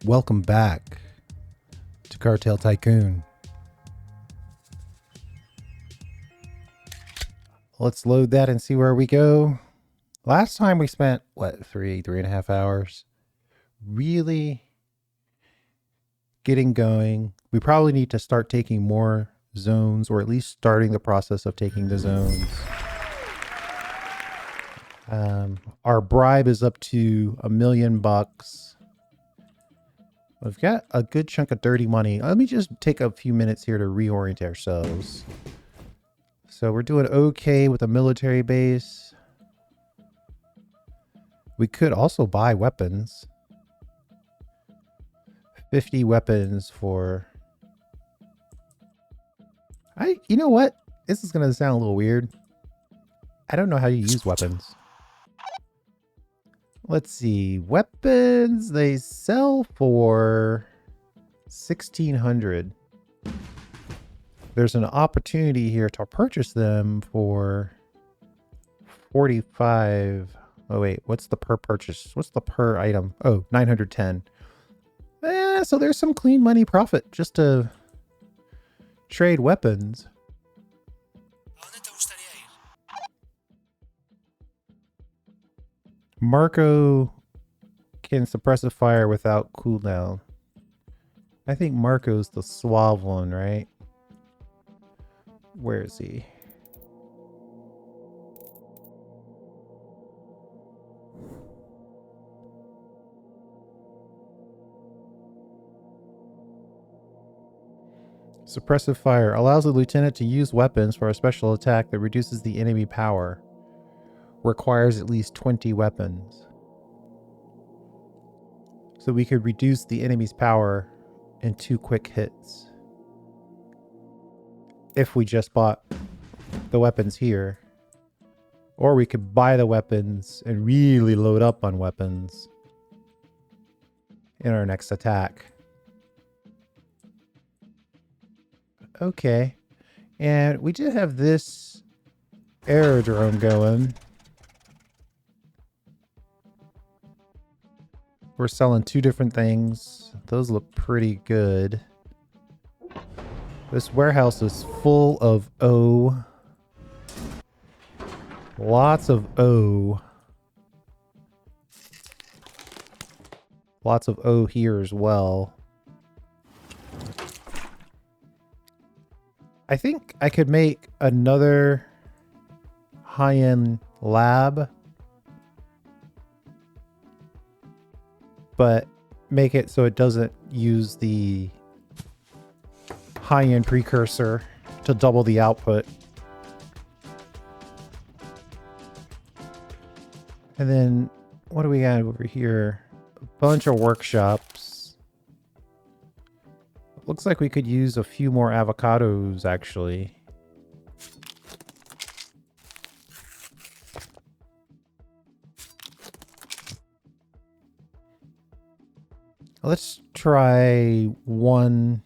Welcome back to Cartel Tycoon. Let's load that and see where we go. Last time we spent, three and a half hours really getting going. We probably need to start taking more zones, or at least starting the process of taking the zones. Our bribe is up to $1 million. We've got a good chunk of dirty money. Let me just take a few minutes here to reorient ourselves. So we're doing okay with a military base. We could also buy weapons. 50 weapons for... You know what? This is going to sound a little weird. I don't know how you use weapons. Let's see. Weapons, they sell for 1,600. There's an opportunity here to purchase them for 45. Oh, wait. What's the per purchase? What's the per item? Oh, 910. So there's some clean money profit just to trade weapons. Marco can suppress a fire without cooldown. I think Marco's the suave one, right? Where is he? Suppressive fire allows the lieutenant to use weapons for a special attack that reduces the enemy power. Requires at least 20 weapons. So we could reduce the enemy's power in 2 quick hits. If we just bought the weapons here. Or we could buy the weapons and really load up on weapons in our next attack. Okay. And we did have this aerodrome going. We're selling 2 different things. Those look pretty good. This warehouse is full of O. Lots of O. Lots of O here as well. I think I could make another high-end lab, but make it so it doesn't use the high-end precursor to double the output. And then what do we got over here? A bunch of workshops. Looks like we could use a few more avocados, actually. Let's try one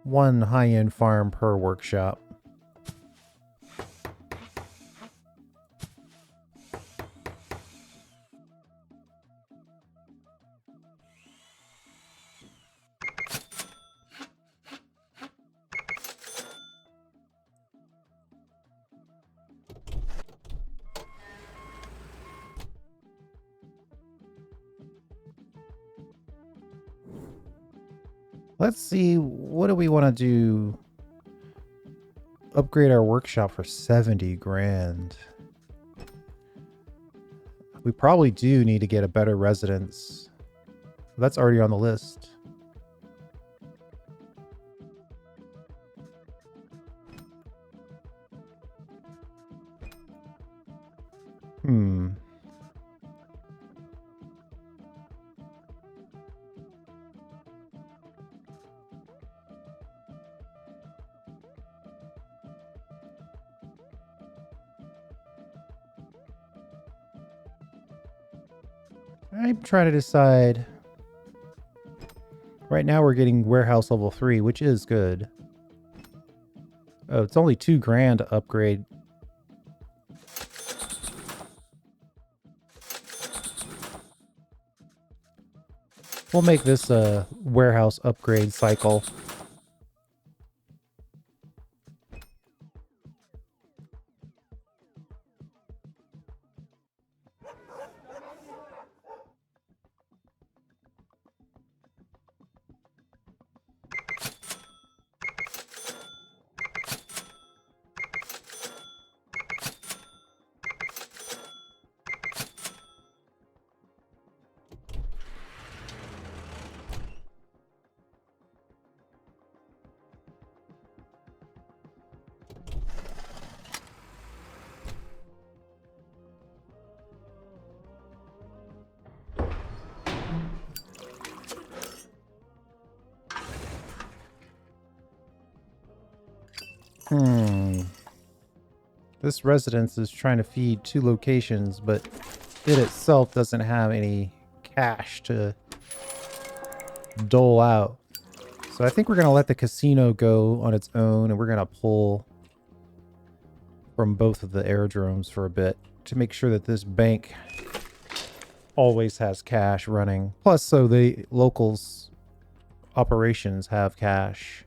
high-end farm per workshop. Let's see, what do we want to do? Upgrade our workshop for 70 grand. We probably do need to get a better residence. That's already on the list. I'm trying to decide. Right now we're getting warehouse level 3, which is good. Oh, it's only 2 grand to upgrade We'll make this a warehouse upgrade cycle. This residence is trying to feed 2 locations, but it itself doesn't have any cash to dole out. So I think we're going to let the casino go on its own, and we're going to pull from both of the airdromes for a bit to make sure that this bank always has cash running. Plus, so the locals' operations have cash.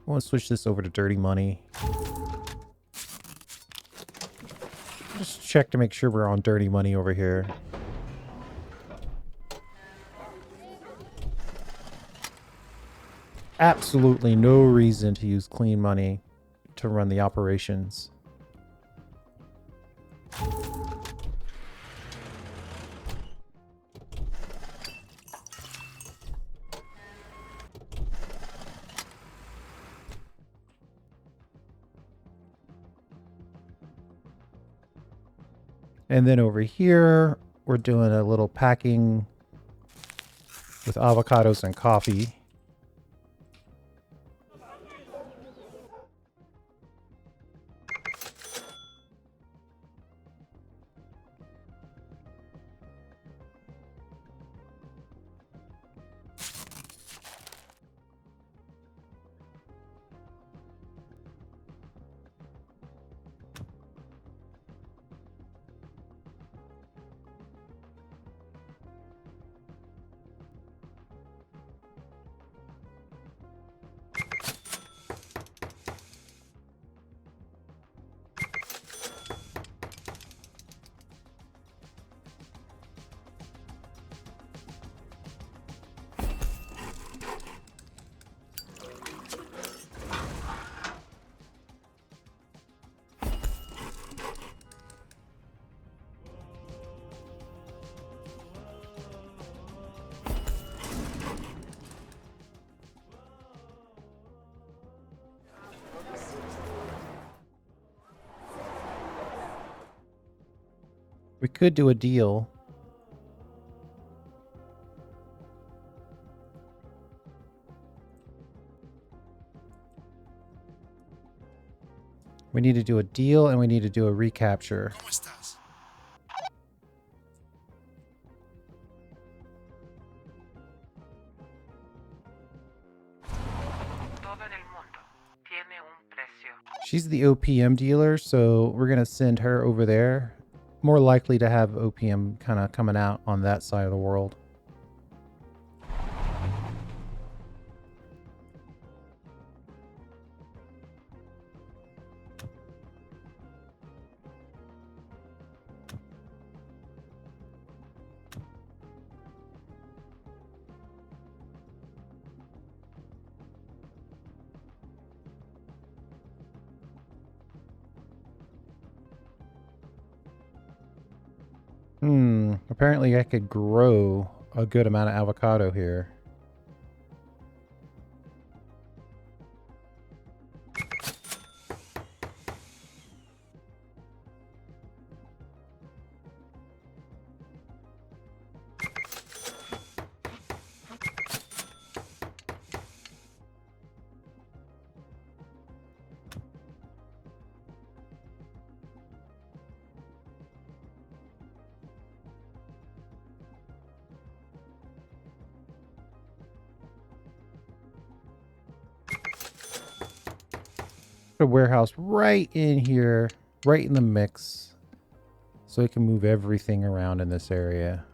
I want to switch this over to dirty money. Just check to make sure we're on dirty money over here. Absolutely no reason to use clean money to run the operations. And then over here, we're doing a little packing with avocados and coffee. We could do a deal. We need to do a deal and we need to do a recapture. She's the opium dealer, so we're going to send her over there. More likely to have opium kind of coming out on that side of the world. Apparently I could grow a good amount of avocado here. A warehouse right in here, right in the mix, so we can move everything around in this area.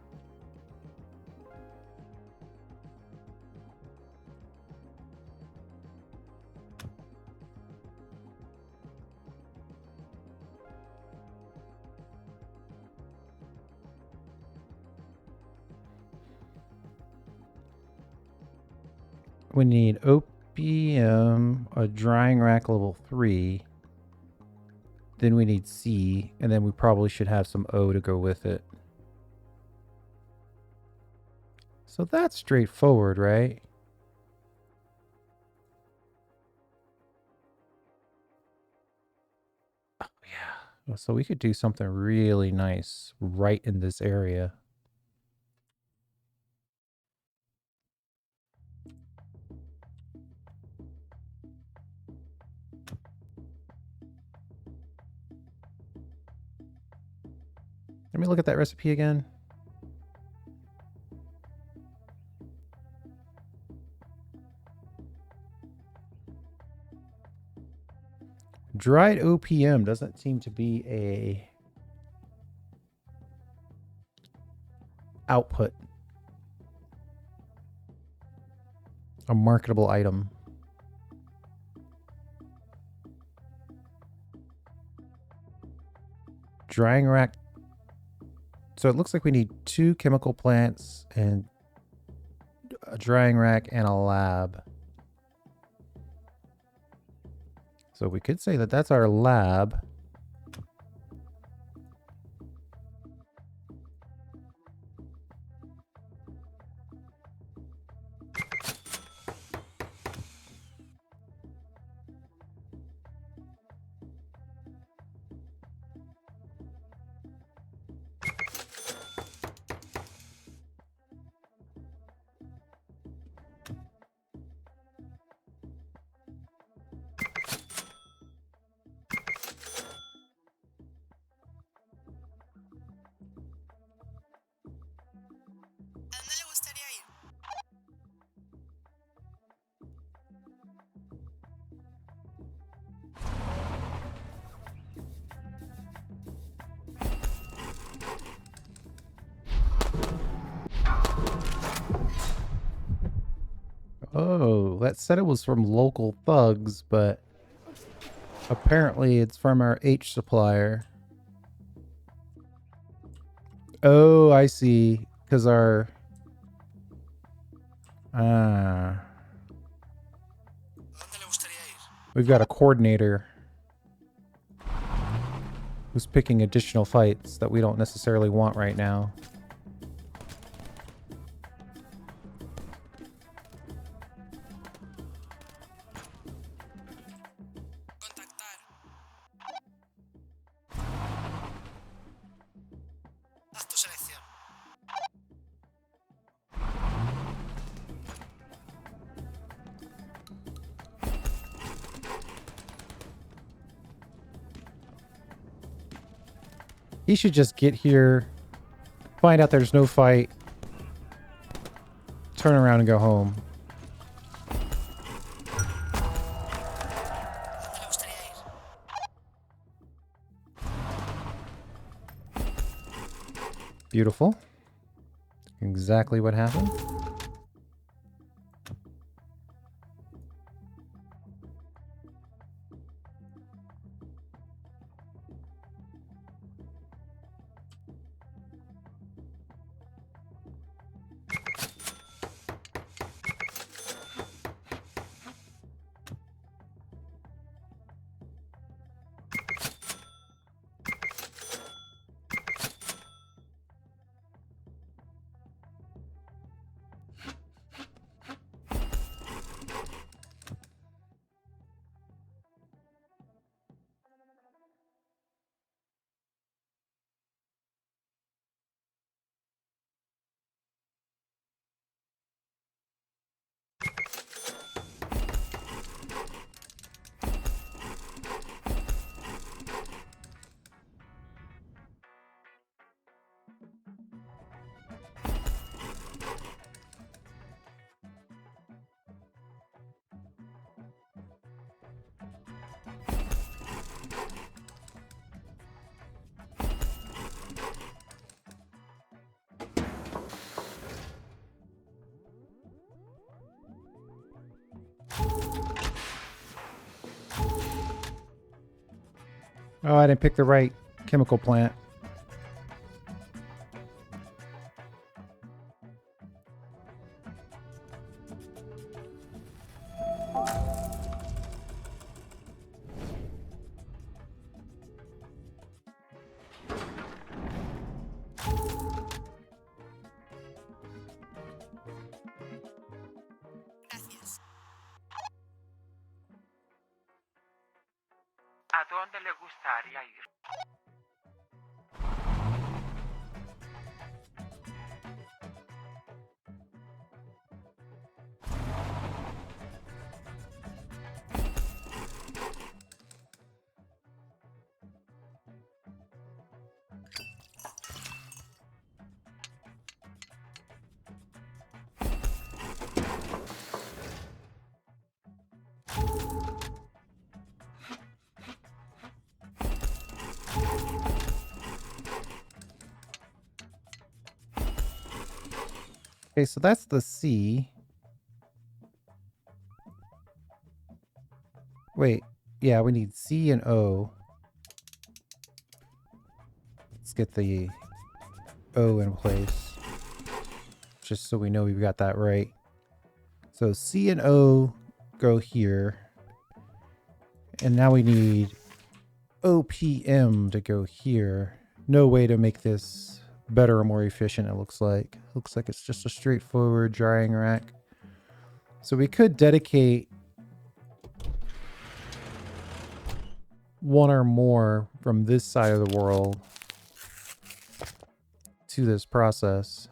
We need opium, a drying rack level 3. Then we need C, and then we probably should have some O to go with it. So that's straightforward, right? Oh, yeah. So we could do something really nice right in this area. Let me look at that recipe again. Dried OPM doesn't seem to be a output, a marketable item. Drying rack. So it looks like we need 2 chemical plants and a drying rack and a lab. So we could say that that's our lab. Oh, that said it was from local thugs, but apparently it's from our H supplier. Oh, I see. Because our... we've got a coordinator who's picking additional fights that we don't necessarily want right now. He should just get here, find out there's no fight, turn around and go home. Beautiful. Exactly what happened. Oh, I didn't pick the right chemical plant. ¿Dónde le gustaría ir? Okay, so that's the C. Wait, yeah, we need C and O. Let's get the O in place, just so we know we've got that right. So C and O go here. And now we need OPM to go here. No way to make this better or more efficient, it looks like. Looks like it's just a straightforward drying rack. So we could dedicate one or more from this side of the world to this process.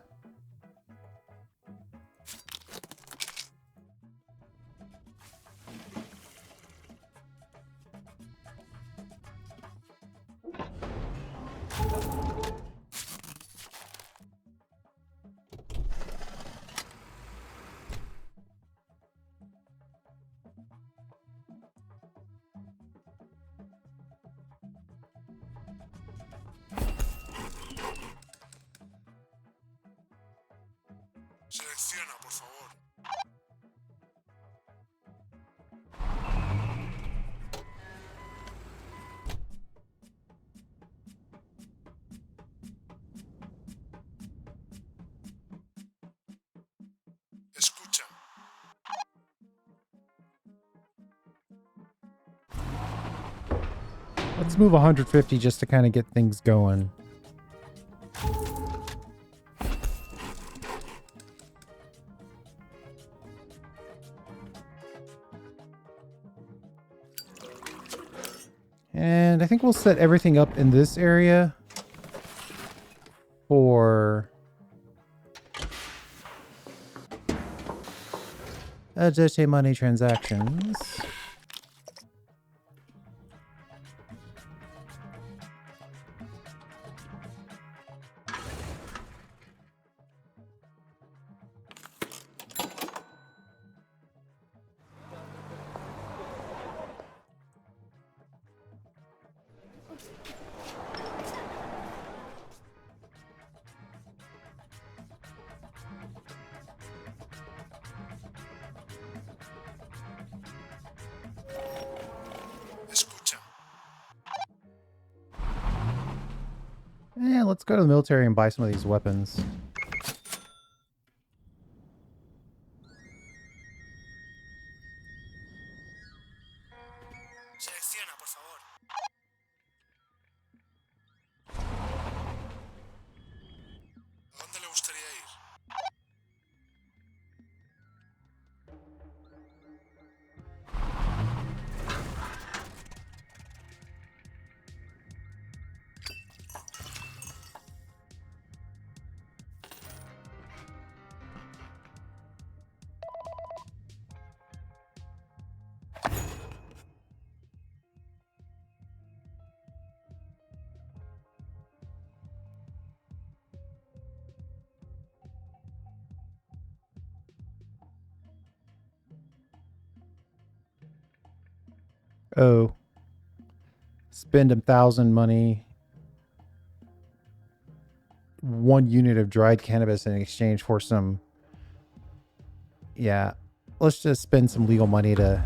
Selecciona, por favor. Escucha. Let's move 150 just to kind of get things going. And I think we'll set everything up in this area for dirty money transactions. Escucha. Yeah, let's go to the military and buy some of these weapons. Selecciona, por favor. ¿A dónde le gustaría ir? Oh. Spend 1,000 money. 1 unit of dried cannabis in exchange for some... Yeah. Let's just spend some legal money to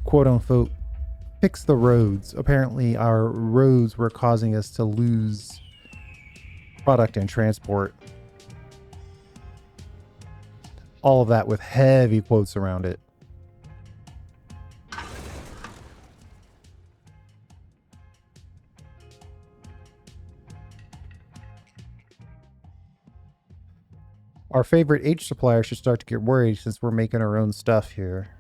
quote-unquote fix the roads. Apparently our roads were causing us to lose product and transport. All of that with heavy quotes around it. Our favorite H supplier should start to get worried since we're making our own stuff here.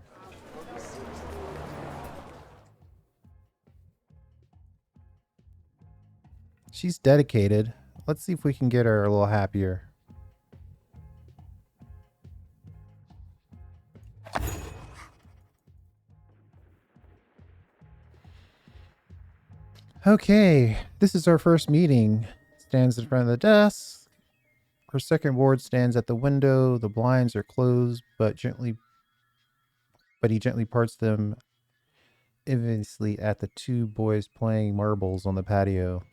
She's dedicated. Let's see if we can get her a little happier. Okay, this is our first meeting. Stands in front of the desk. Her second ward stands at the window. The blinds are closed, but he gently parts them enviously at the two boys playing marbles on the patio.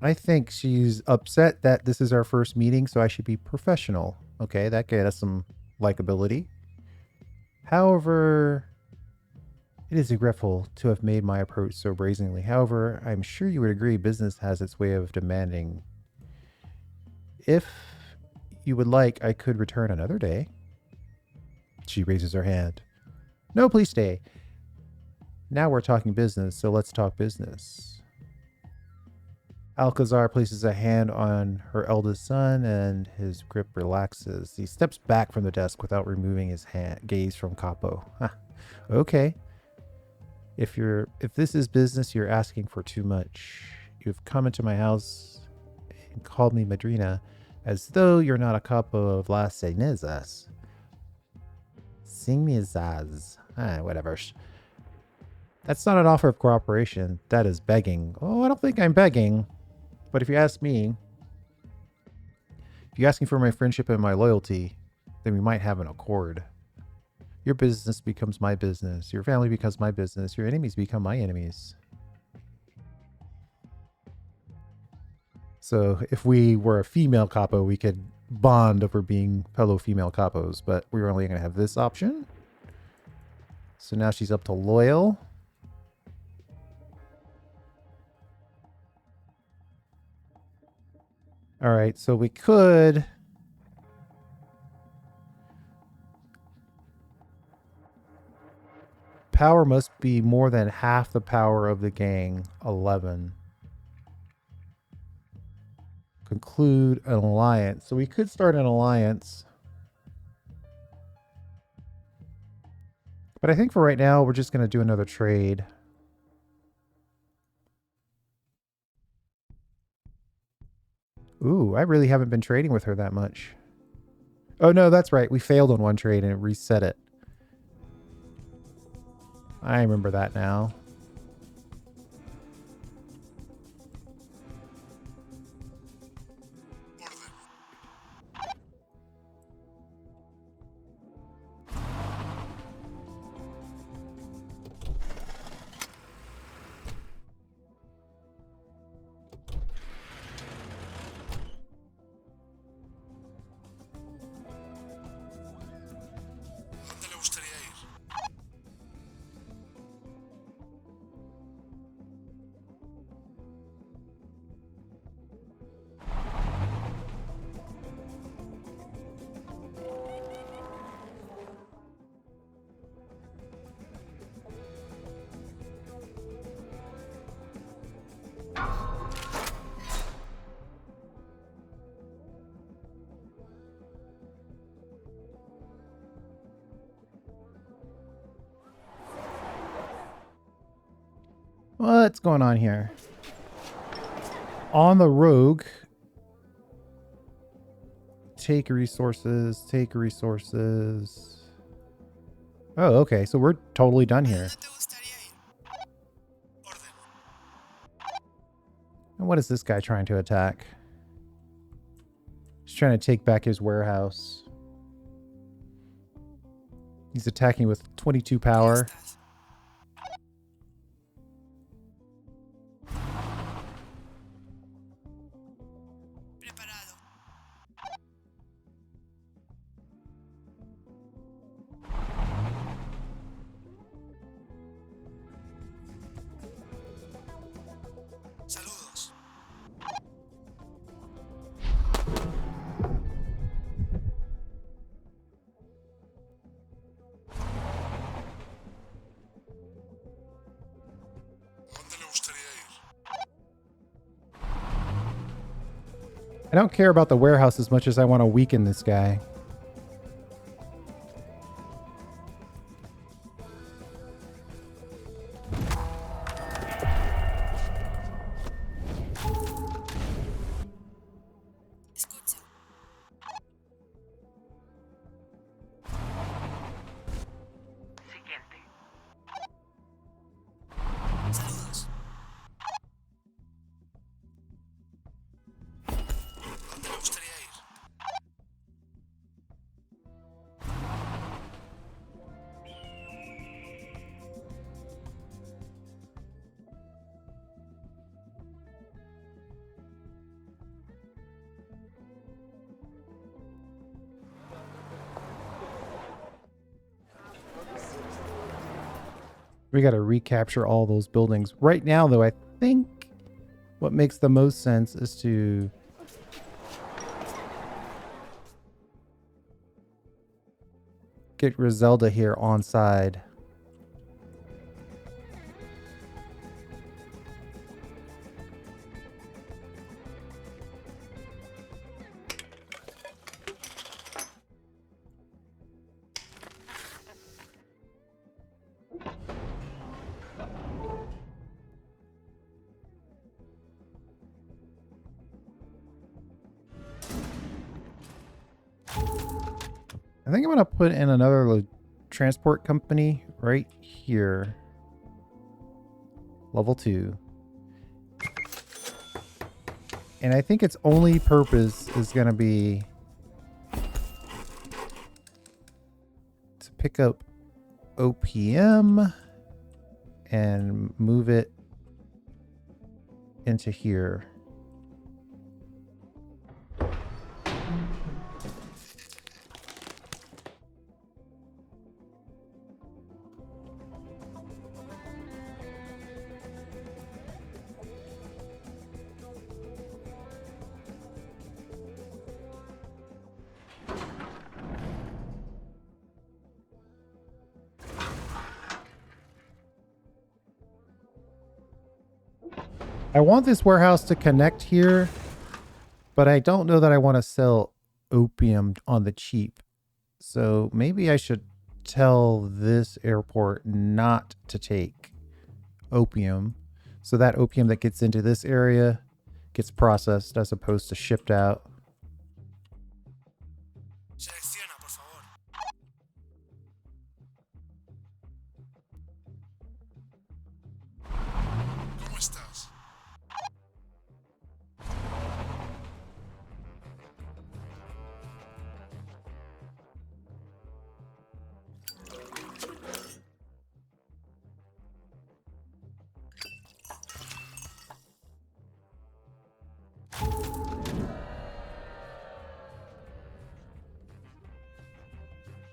I think she's upset that this is our first meeting, so I should be professional. Okay, that gave us some likability. However, it is regretful to have made my approach so brazenly. However, I'm sure you would agree business has its way of demanding. If you would like, I could return another day. She raises her hand. No, please stay. Now we're talking business, so let's talk business. Alcazar places a hand on her eldest son and his grip relaxes. He steps back from the desk without removing his gaze from Capo. Okay. If this is business, you're asking for too much. You've come into my house and called me Madrina as though you're not a Capo of Las Cenizas. Sing me zaz. Whatever. That's not an offer of cooperation. That is begging. Oh, I don't think I'm begging. But if you ask me, if you're asking for my friendship and my loyalty, then we might have an accord. Your business becomes my business. Your family becomes my business. Your enemies become my enemies. So if we were a female capo, we could bond over being fellow female capos, but we're only going to have this option. So now she's up to loyal. All right, so we could power must be more than half the power of the gang. 11. Conclude an alliance. So we could start an alliance. But I think for right now, we're just going to do another trade. Ooh, I really haven't been trading with her that much. Oh, no, that's right. We failed on one trade and it reset it. I remember that now. ¿Dónde le gustaría ir? What's going on here? On the rogue. Take resources. Take resources. Oh, okay. So we're totally done here. ¿Dónde te gustaría ir? Orden. And what is this guy trying to attack? He's trying to take back his warehouse. He's attacking with 22 power. ¿Estás? Preparado. Saludos. ¿Dónde le gustaría ir? I don't care about the warehouse as much as I want to weaken this guy. We got to recapture all those buildings. Right now, though, I think what makes the most sense is to get Griselda here on side. I think I'm going to put in another transport company right here. Level 2. And I think its only purpose is going to be to pick up OPM and move it into here. I want this warehouse to connect here, but I don't know that I want to sell opium on the cheap. So maybe I should tell this airport not to take opium. So that opium that gets into this area gets processed as opposed to shipped out. Selecciona, por favor. ¿Cómo estás?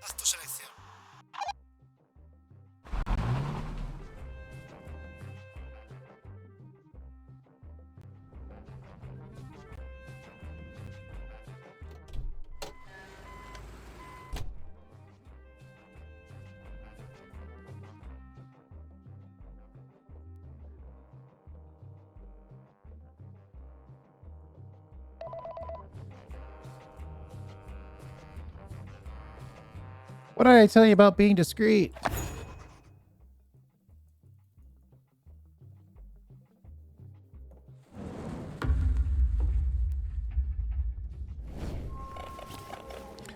Haz tu selección. What did I tell you about being discreet?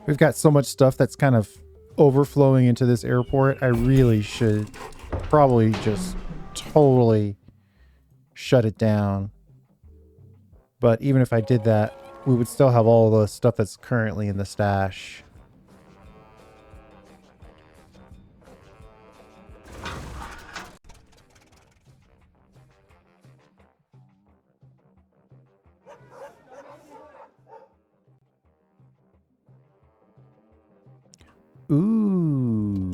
We've got so much stuff that's kind of overflowing into this airport. I really should probably just totally shut it down. But even if I did that, we would still have all the stuff that's currently in the stash. Ooh.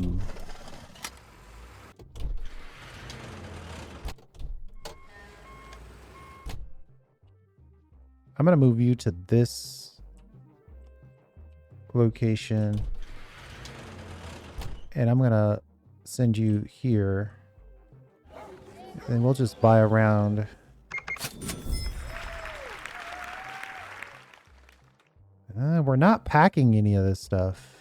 I'm going to move you to this location. And I'm going to send you here. And we'll just buy around. We're not packing any of this stuff.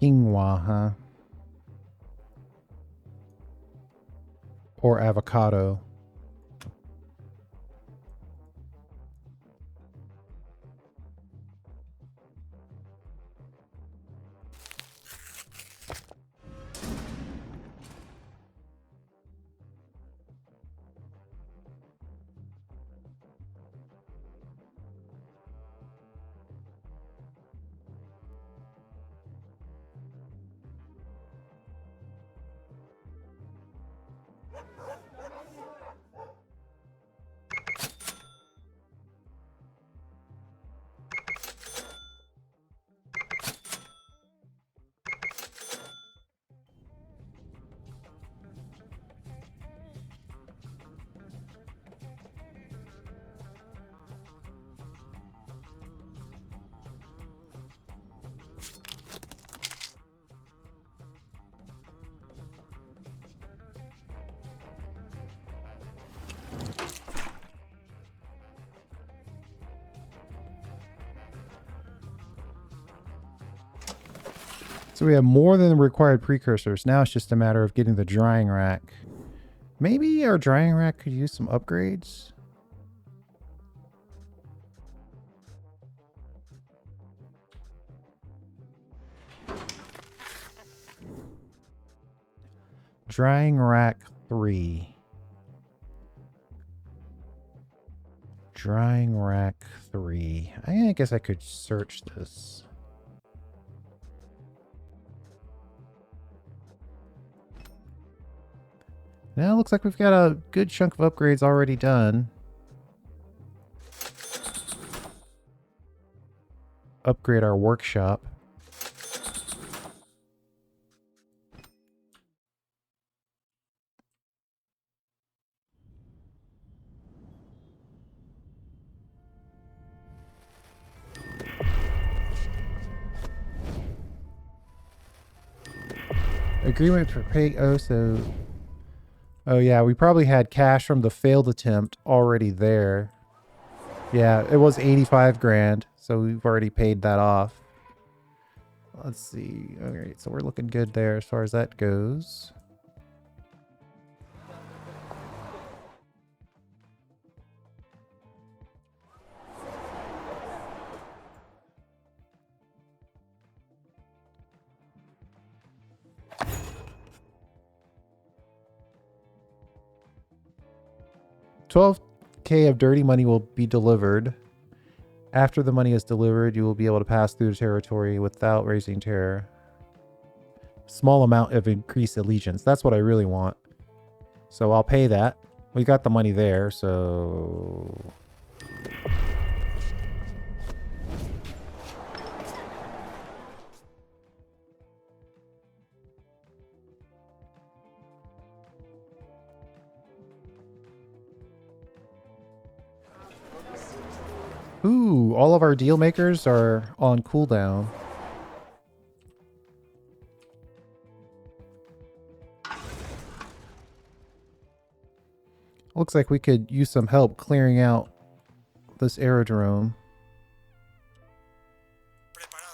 Quinoa, huh? Or avocado. So we have more than the required precursors. Now it's just a matter of getting the drying rack. Maybe our drying rack could use some upgrades. Drying rack 3. Drying rack 3. I guess I could search this. Now it looks like we've got a good chunk of upgrades already done. Upgrade our workshop. Agreement for pay. Oh yeah, we probably had cash from the failed attempt already there. Yeah, it was 85 grand, so we've already paid that off. Let's see. Alright, so we're looking good there as far as that goes. $12K of dirty money will be delivered. After the money is delivered, you will be able to pass through the territory without raising terror. Small amount of increased allegiance. That's what I really want. So I'll pay that. We got the money there, so... Ooh, all of our deal makers are on cooldown. Looks like we could use some help clearing out this aerodrome. Preparado.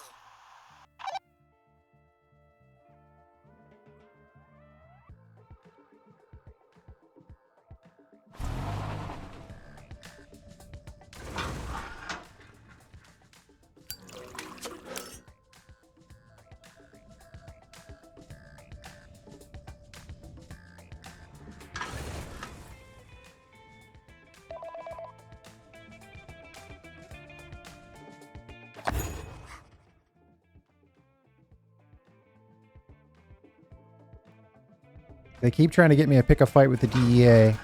They keep trying to get me to pick a fight with the DEA.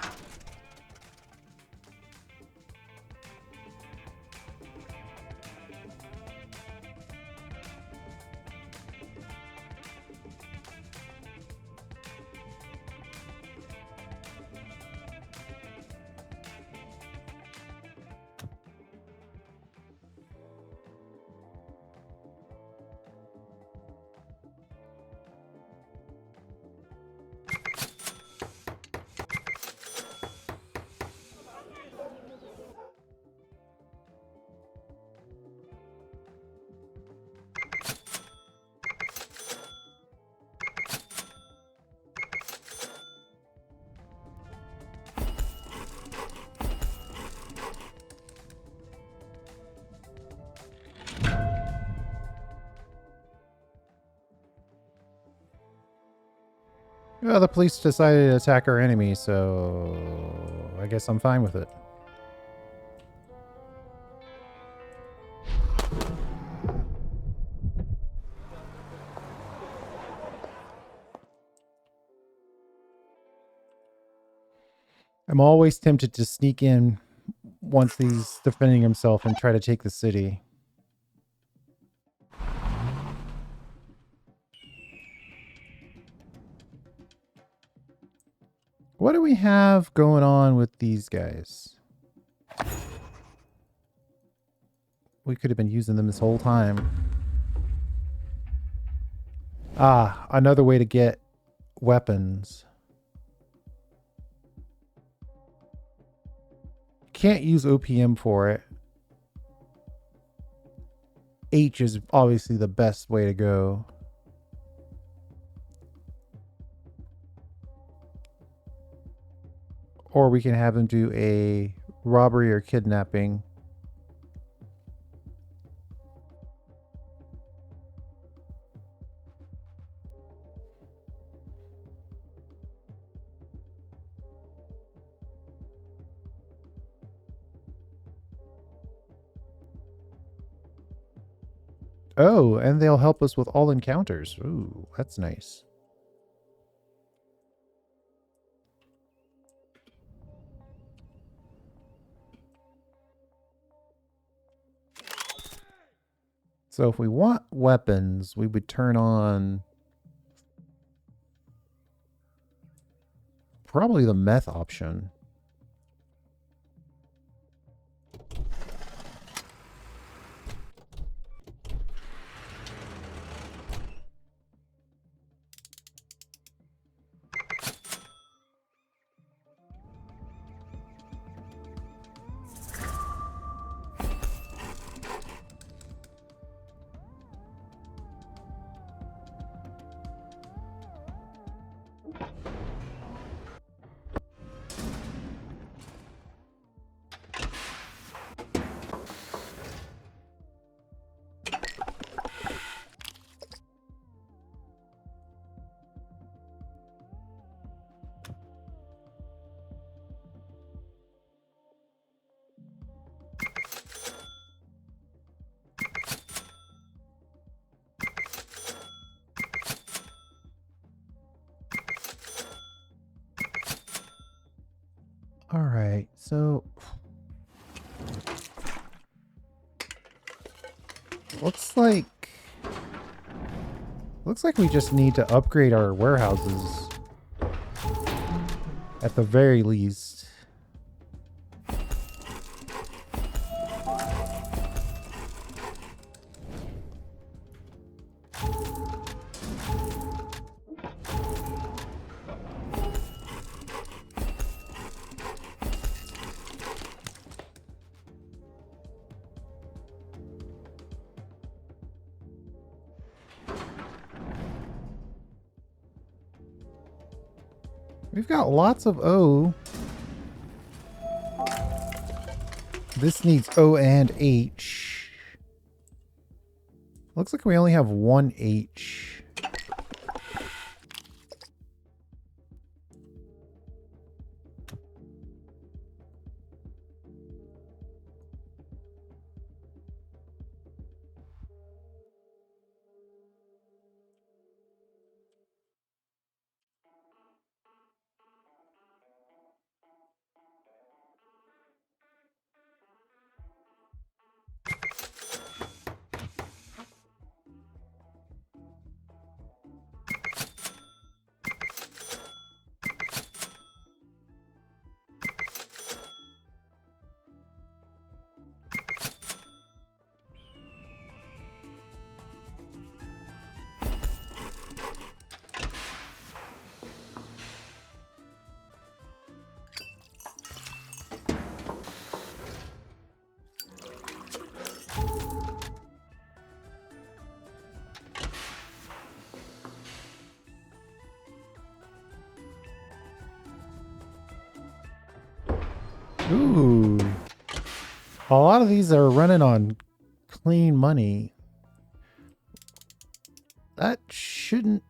Well, the police decided to attack our enemy, so I guess I'm fine with it. I'm always tempted to sneak in once he's defending himself and try to take the city. What do we have going on with these guys? We could have been using them this whole time. Ah, another way to get weapons. Can't use OPM for it. H is obviously the best way to go. Or we can have him do a robbery or kidnapping. Oh, and they'll help us with all encounters. Ooh, that's nice. So if we want weapons, we would turn on probably the meth option. All right, so looks like we just need to upgrade our warehouses at the very least. We've got lots of O. This needs O and H. Looks like we only have one H. Ooh. A lot of these are running on clean money. That shouldn't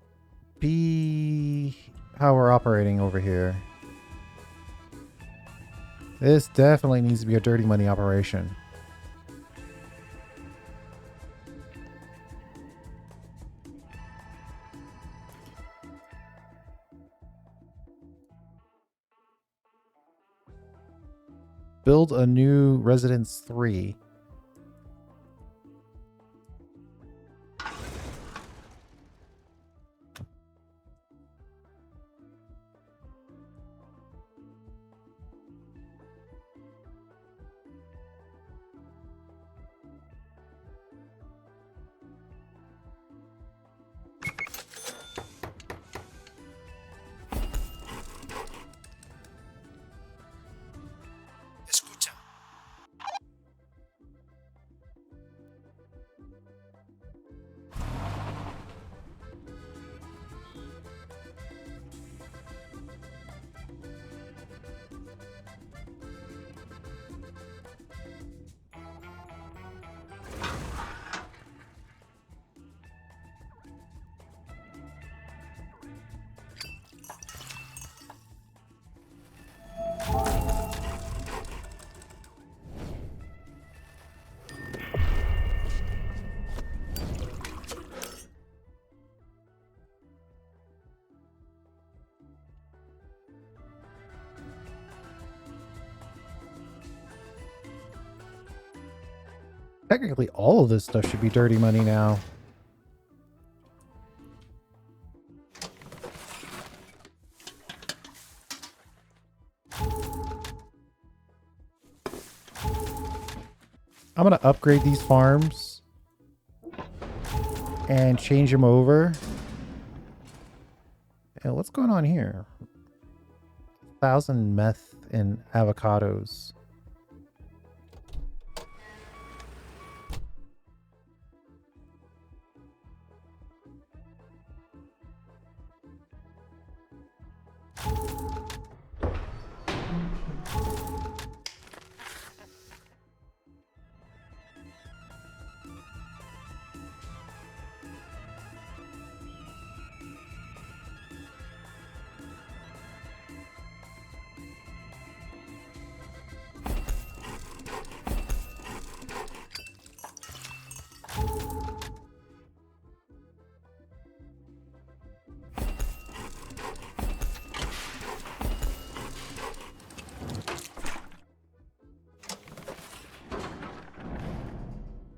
be how we're operating over here. This definitely needs to be a dirty money operation. build a new residence 3. Escucha. Technically, all of this stuff should be dirty money now. I'm going to upgrade these farms and change them over. And what's going on here? 1,000 meth and avocados.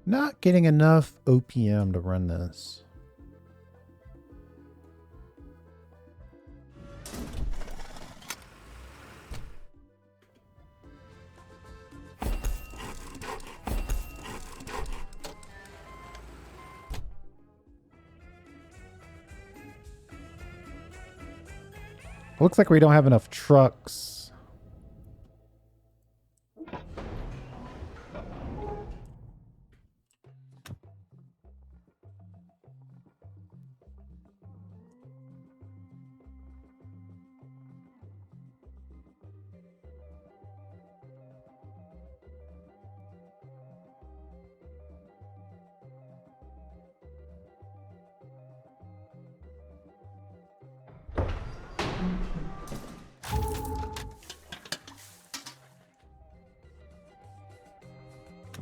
Not getting enough opium to run this. Looks like we don't have enough trucks.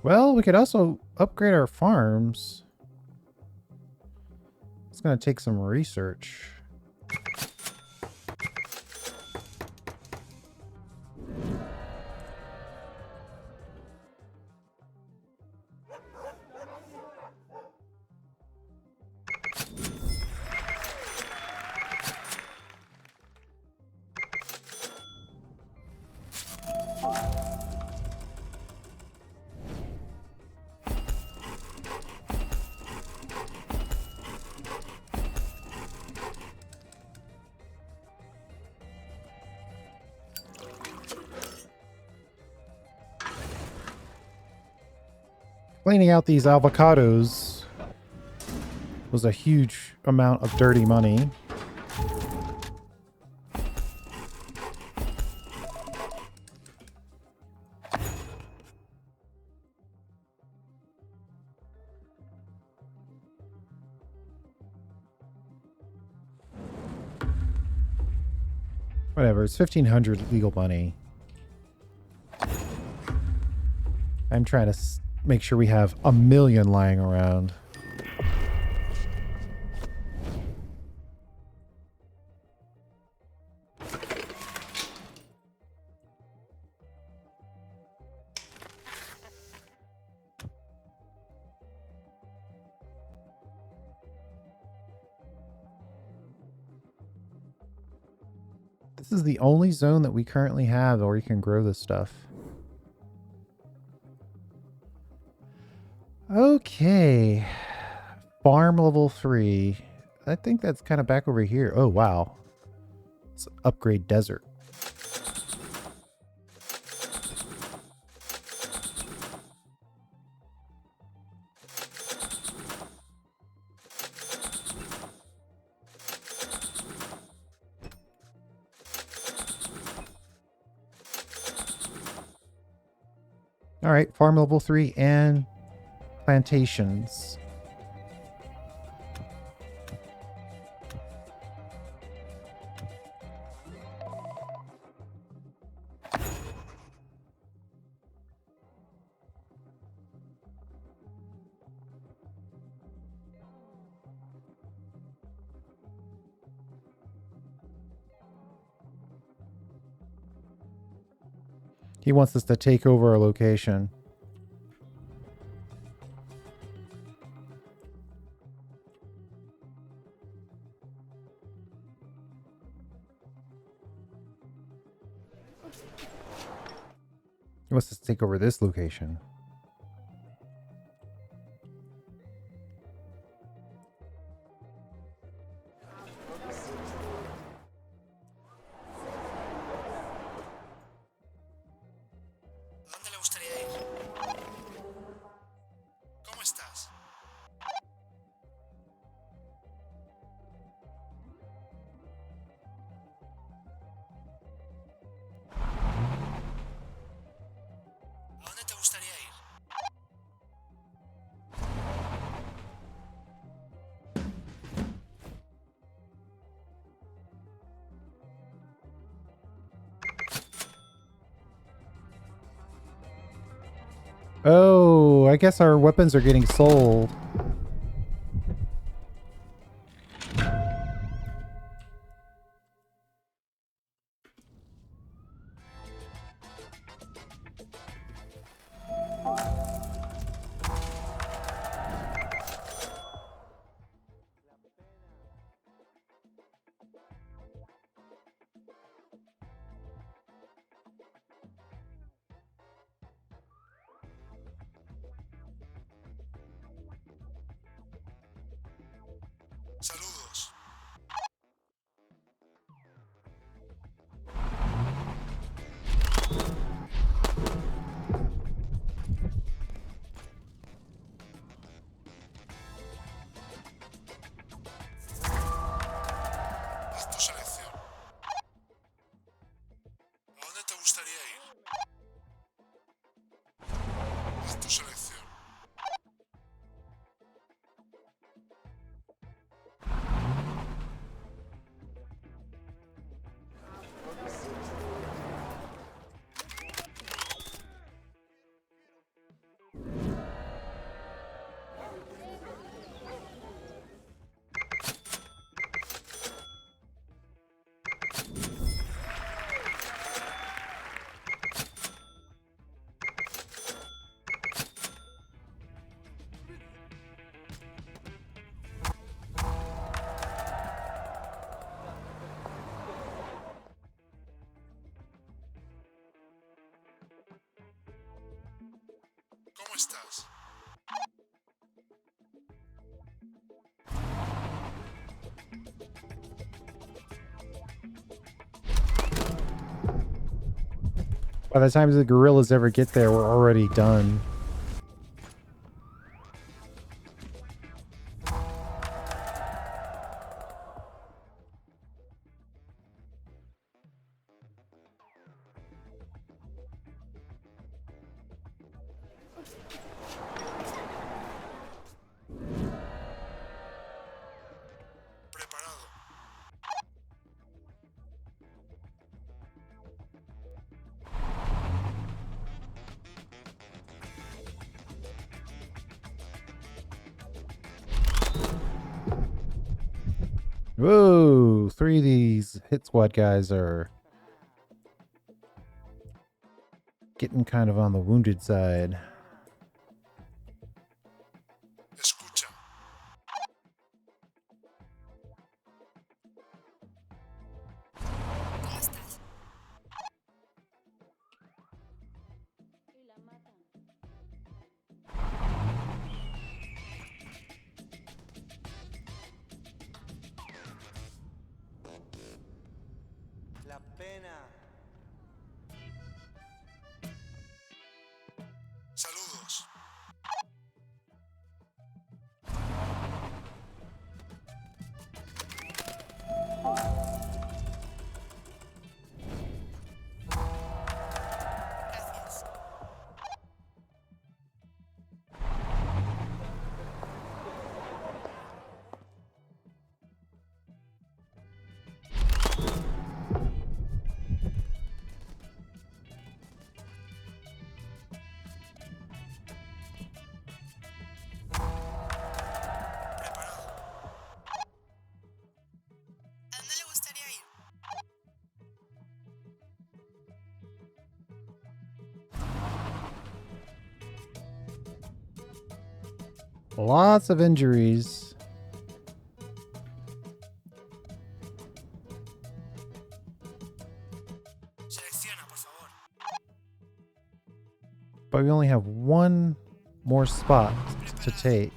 Well, we could also upgrade our farms. It's going to take some research. Cleaning out these avocados was a huge amount of dirty money. Whatever, it's 1,500 legal money. I'm trying to make sure we have 1 million lying around. This is the only zone that we currently have where you can grow this stuff. Okay. Farm level 3. I think that's kind of back over here. Oh, wow. It's upgrade desert. All right, farm level 3 and plantations. He wants us to take over our location. He wants us to take over this location. ¿A dónde le gustaría ir? ¿Cómo estás? ¿A dónde te gustaría ir? Oh, I guess our weapons are getting sold. Saludos. Haz tu selección. ¿A dónde te gustaría ir? Haz tu selección. ¿Cómo estás? By the time the gorillas ever get there, we're already done. Preparado. Whoa, 3 of these hit squad guys are getting kind of on the wounded side. Escucha. ¿Cómo estás? Lots of injuries. Selecciona, por favor. But we only have one more spot to take.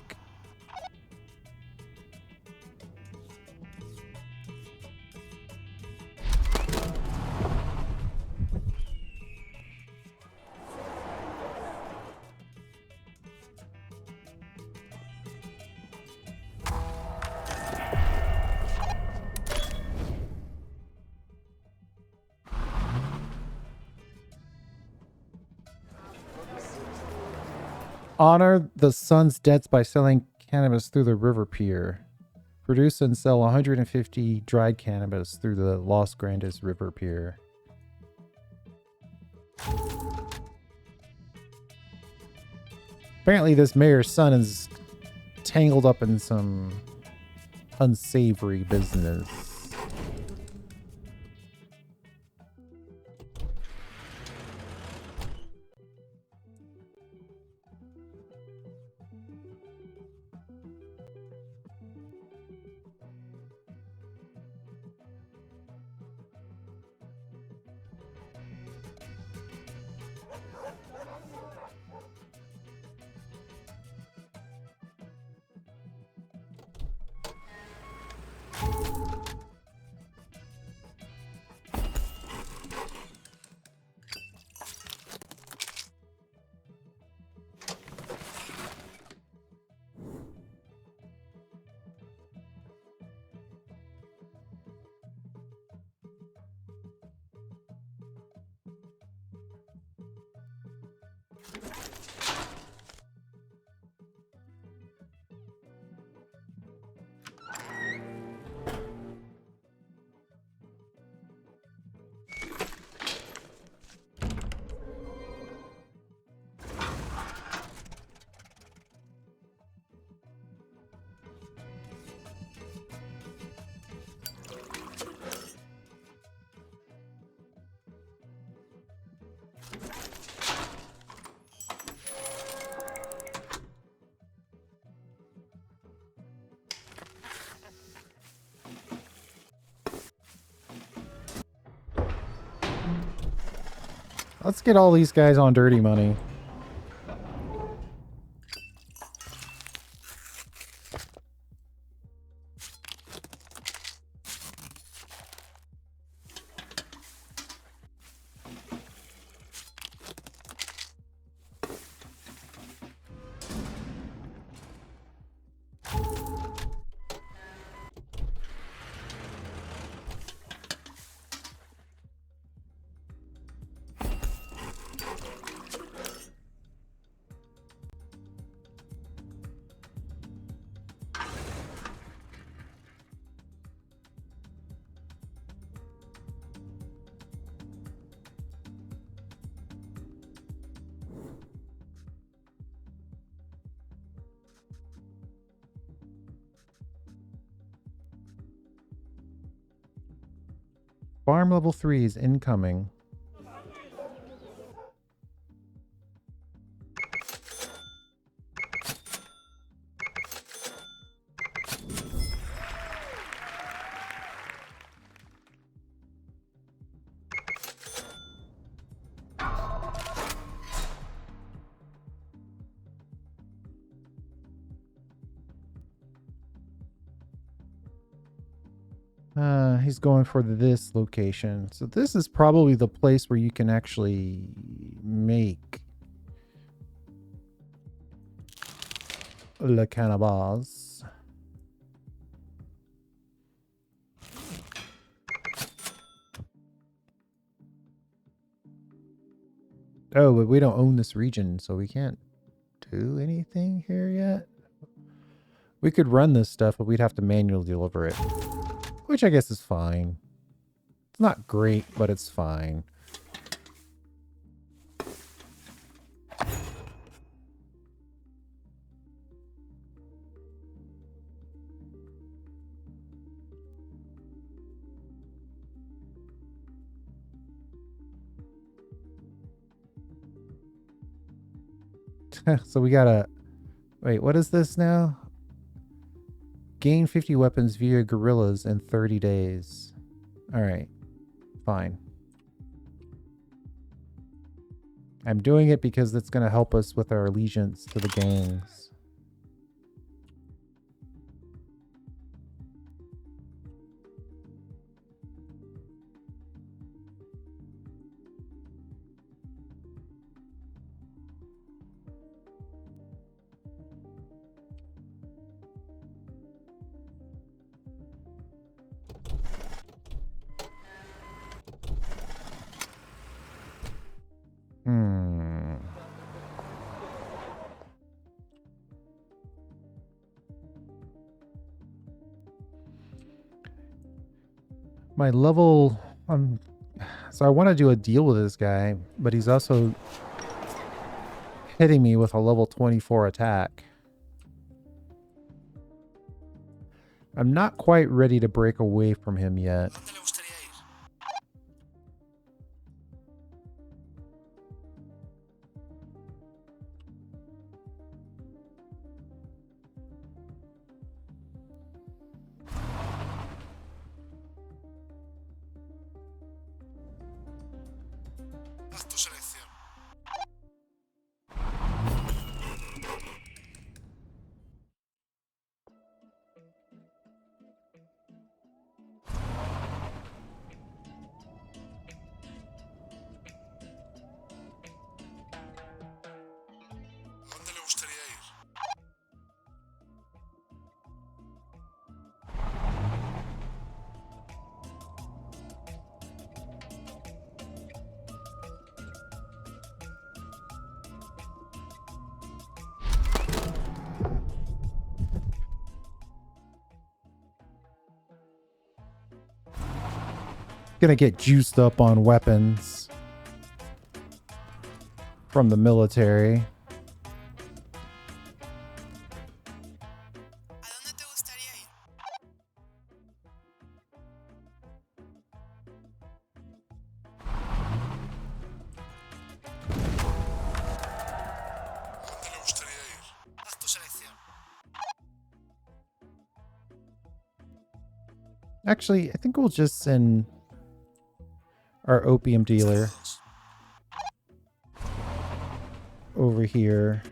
Honor the sun's debts by selling cannabis through the river pier. Produce and sell 150 dried cannabis through the Los Grandes River Pier. Apparently this mayor's son is tangled up in some unsavory business. Let's get all these guys on dirty money. Farm level 3 is incoming. He's going for this location. So this is probably the place where you can actually make le cannabis. Oh, but we don't own this region, so we can't do anything here yet. We could run this stuff, but we'd have to manually deliver it. Which I guess is fine. It's not great, but it's fine. So we gotta Wait, what is this now? Gain 50 weapons via guerrillas in 30 days. Alright, fine. I'm doing it because it's going to help us with our allegiance to the gangs. My level... so I want to do a deal with this guy, but he's also hitting me with a level 24 attack. I'm not quite ready to break away from him yet. ¿Dónde le gustaría ir? Haz tu selección. ¿Dónde le gustaría ir? Gonna get juiced up on weapons from the military. ¿A dónde te gustaría ir? ¿Dónde le gustaría ir? Haz tu selección. Actually, I think we'll just send our opium dealer Saludos. over here.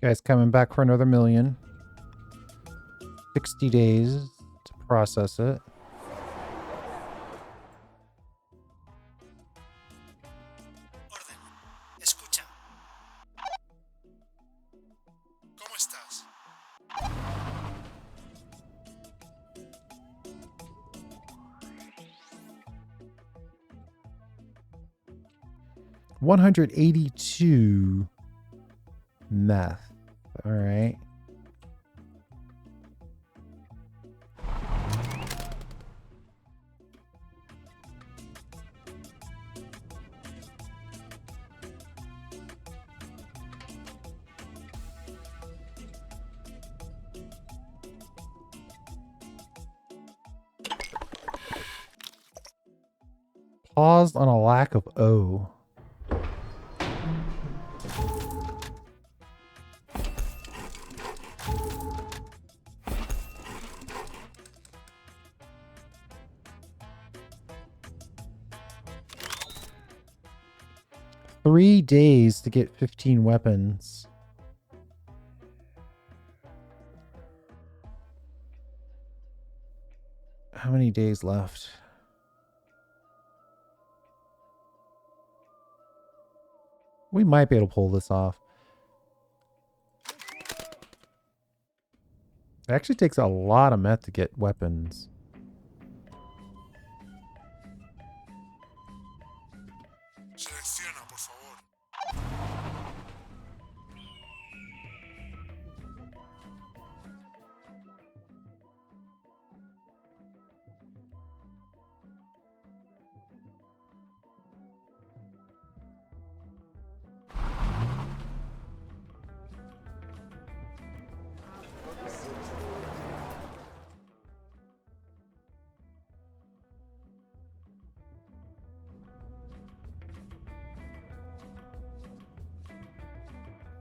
Guy's coming back for another million. 60 days to process it. Orden. Escucha. ¿Cómo estás? $182 meth. All right. Paused on a lack of O. Three days to get 15 weapons. How many days left? We might be able to pull this off. It actually takes a lot of meth to get weapons. Selecciona, por favor.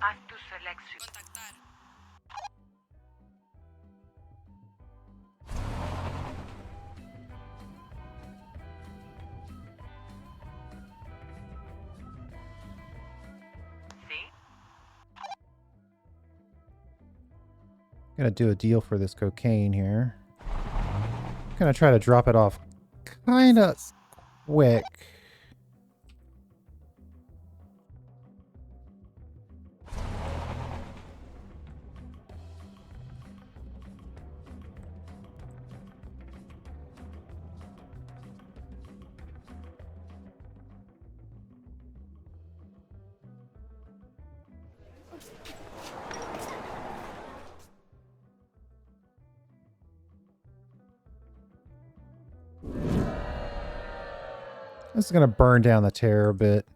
Haz tu selección. Contactar. ¿Sí? Gonna do a deal for this cocaine here. Gonna try to drop it off kinda quick. This is gonna burn down the terror a bit.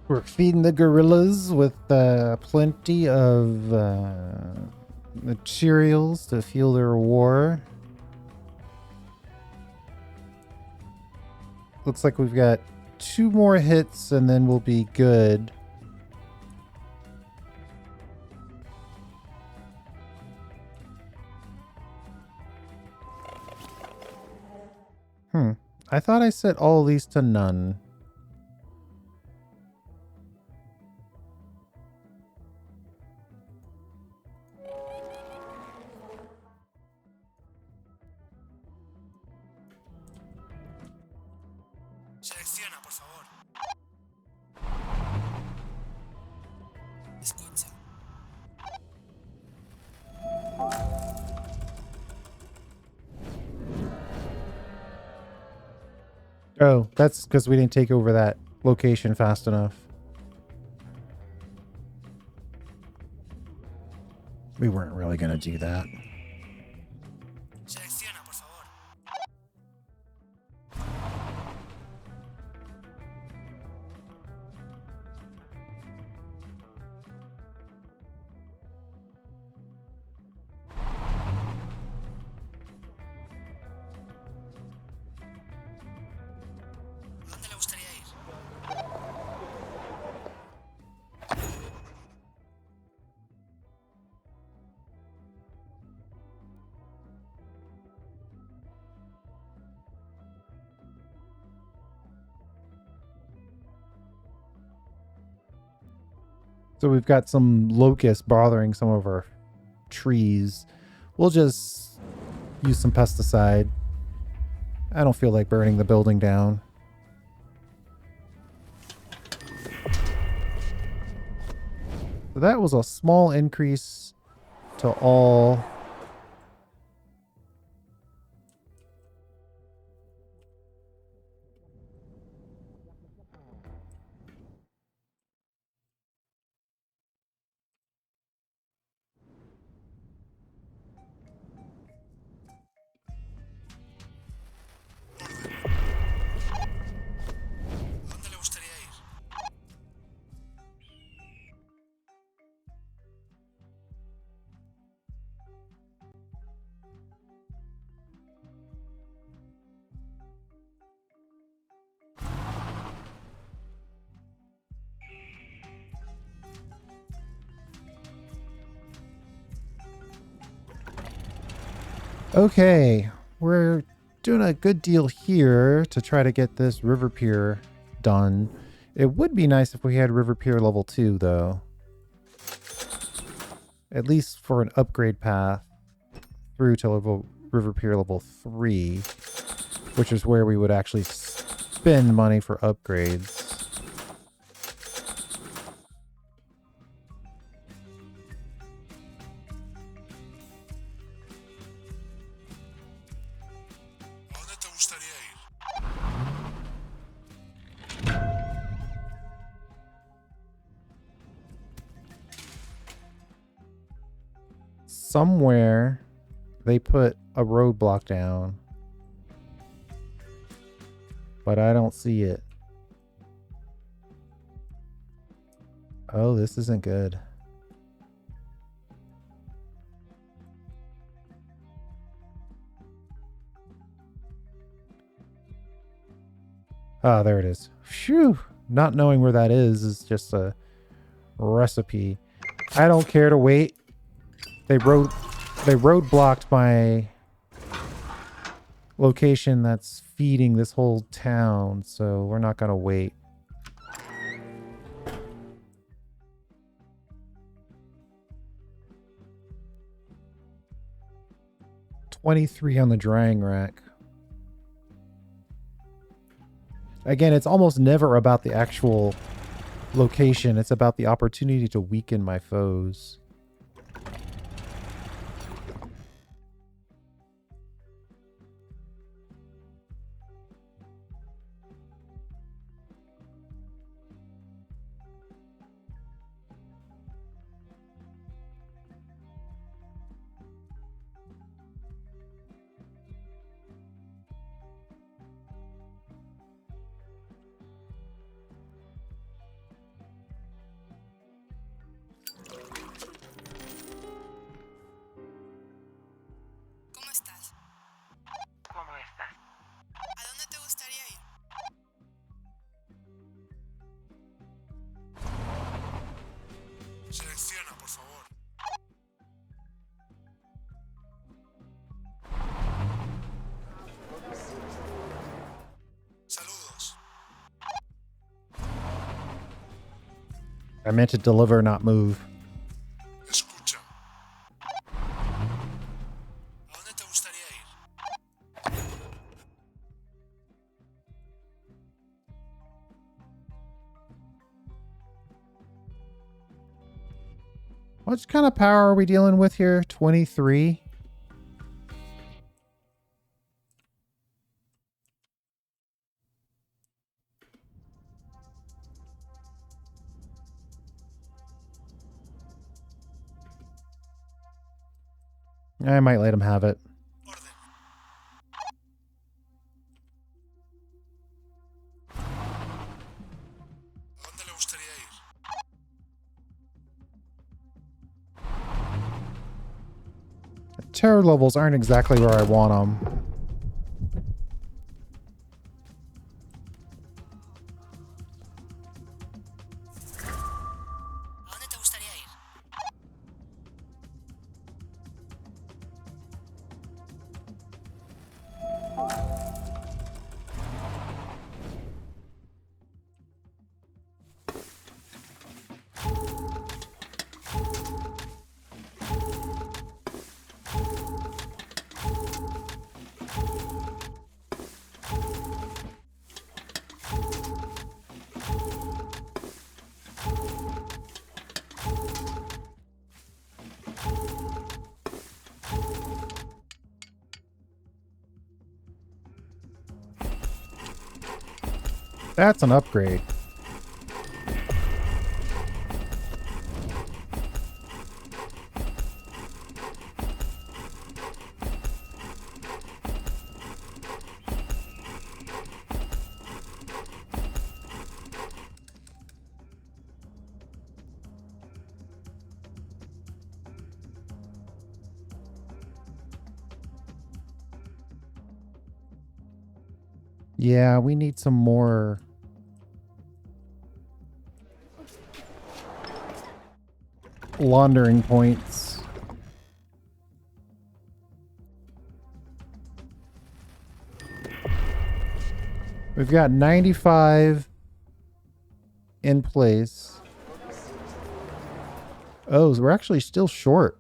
We're feeding the gorillas with plenty of materials to fuel their war. Looks like we've got 2 more hits and then we'll be good. I thought I set all of these to none. Selecciona, por favor. Escucha. Oh, that's because we didn't take over that location fast enough. We weren't really going to do that. Selecciona, por favor. ¿A dónde le gustaría ir? So we've got some locusts bothering some of our trees. We'll just use some pesticide. I don't feel like burning the building down. So that was a small increase to all. Okay, we're doing a good deal here to try to get this river pier done. It would be nice if we had river pier level 2 though. At least for an upgrade path through to river pier level 3, which is where we would actually spend money for upgrades. ¿A dónde te gustaría ir? Somewhere they put a roadblock down, but I don't see it. Oh, this isn't good. Ah, there it is. Phew. Not knowing where that is just a recipe. I don't care to wait. They roadblocked my location that's feeding this whole town, so we're not gonna wait. $23 on the drying rack. Again, it's almost never about the actual location. It's about the opportunity to weaken my foes. ¿Cómo estás? ¿Cómo estás? ¿A dónde te gustaría ir? Selecciona, por favor. Saludos. I meant to deliver, not move. Escucha. ¿A dónde te gustaría ir? What kind of power are we dealing with here? 23? I might let him have it. Orden. ¿A dónde le gustaría ir? Terror levels aren't exactly where I want them. ¿A dónde te gustaría ir? That's an upgrade. Yeah, we need some more laundering points. We've got 95 in place. Oh, so we're actually still short.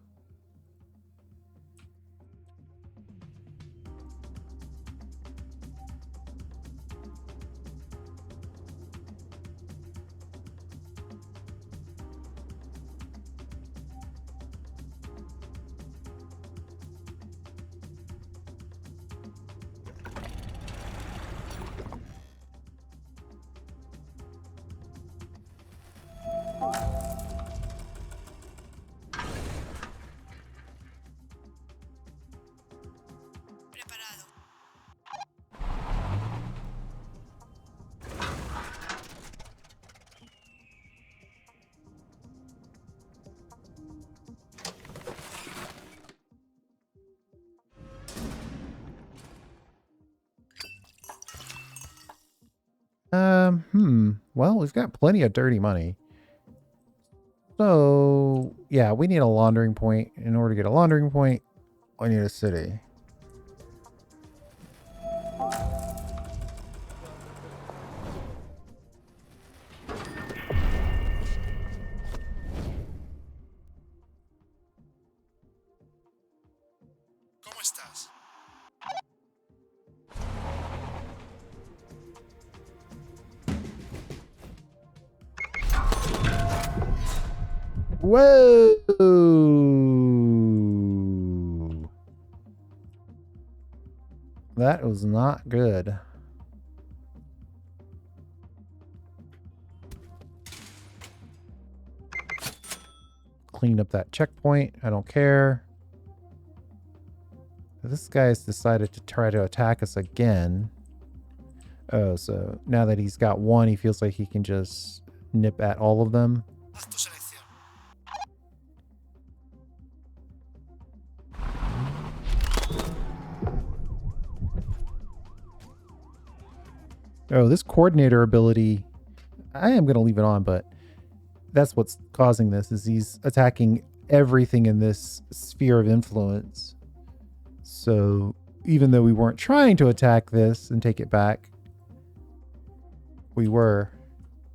Preparado. Well, we've got plenty of dirty money. So, yeah, we need a laundering point. In order to get a laundering point, I need a city. ¿Cómo estás? Whoa! That was not good. Clean up that checkpoint. I don't care. This guy's decided to try to attack us again. Oh, so now that he's got one, he feels like he can just nip at all of them. Haz tu selección. Oh, this coordinator ability, I am going to leave it on, but that's what's causing this, is he's attacking everything in this sphere of influence. So even though we weren't trying to attack this and take it back, we were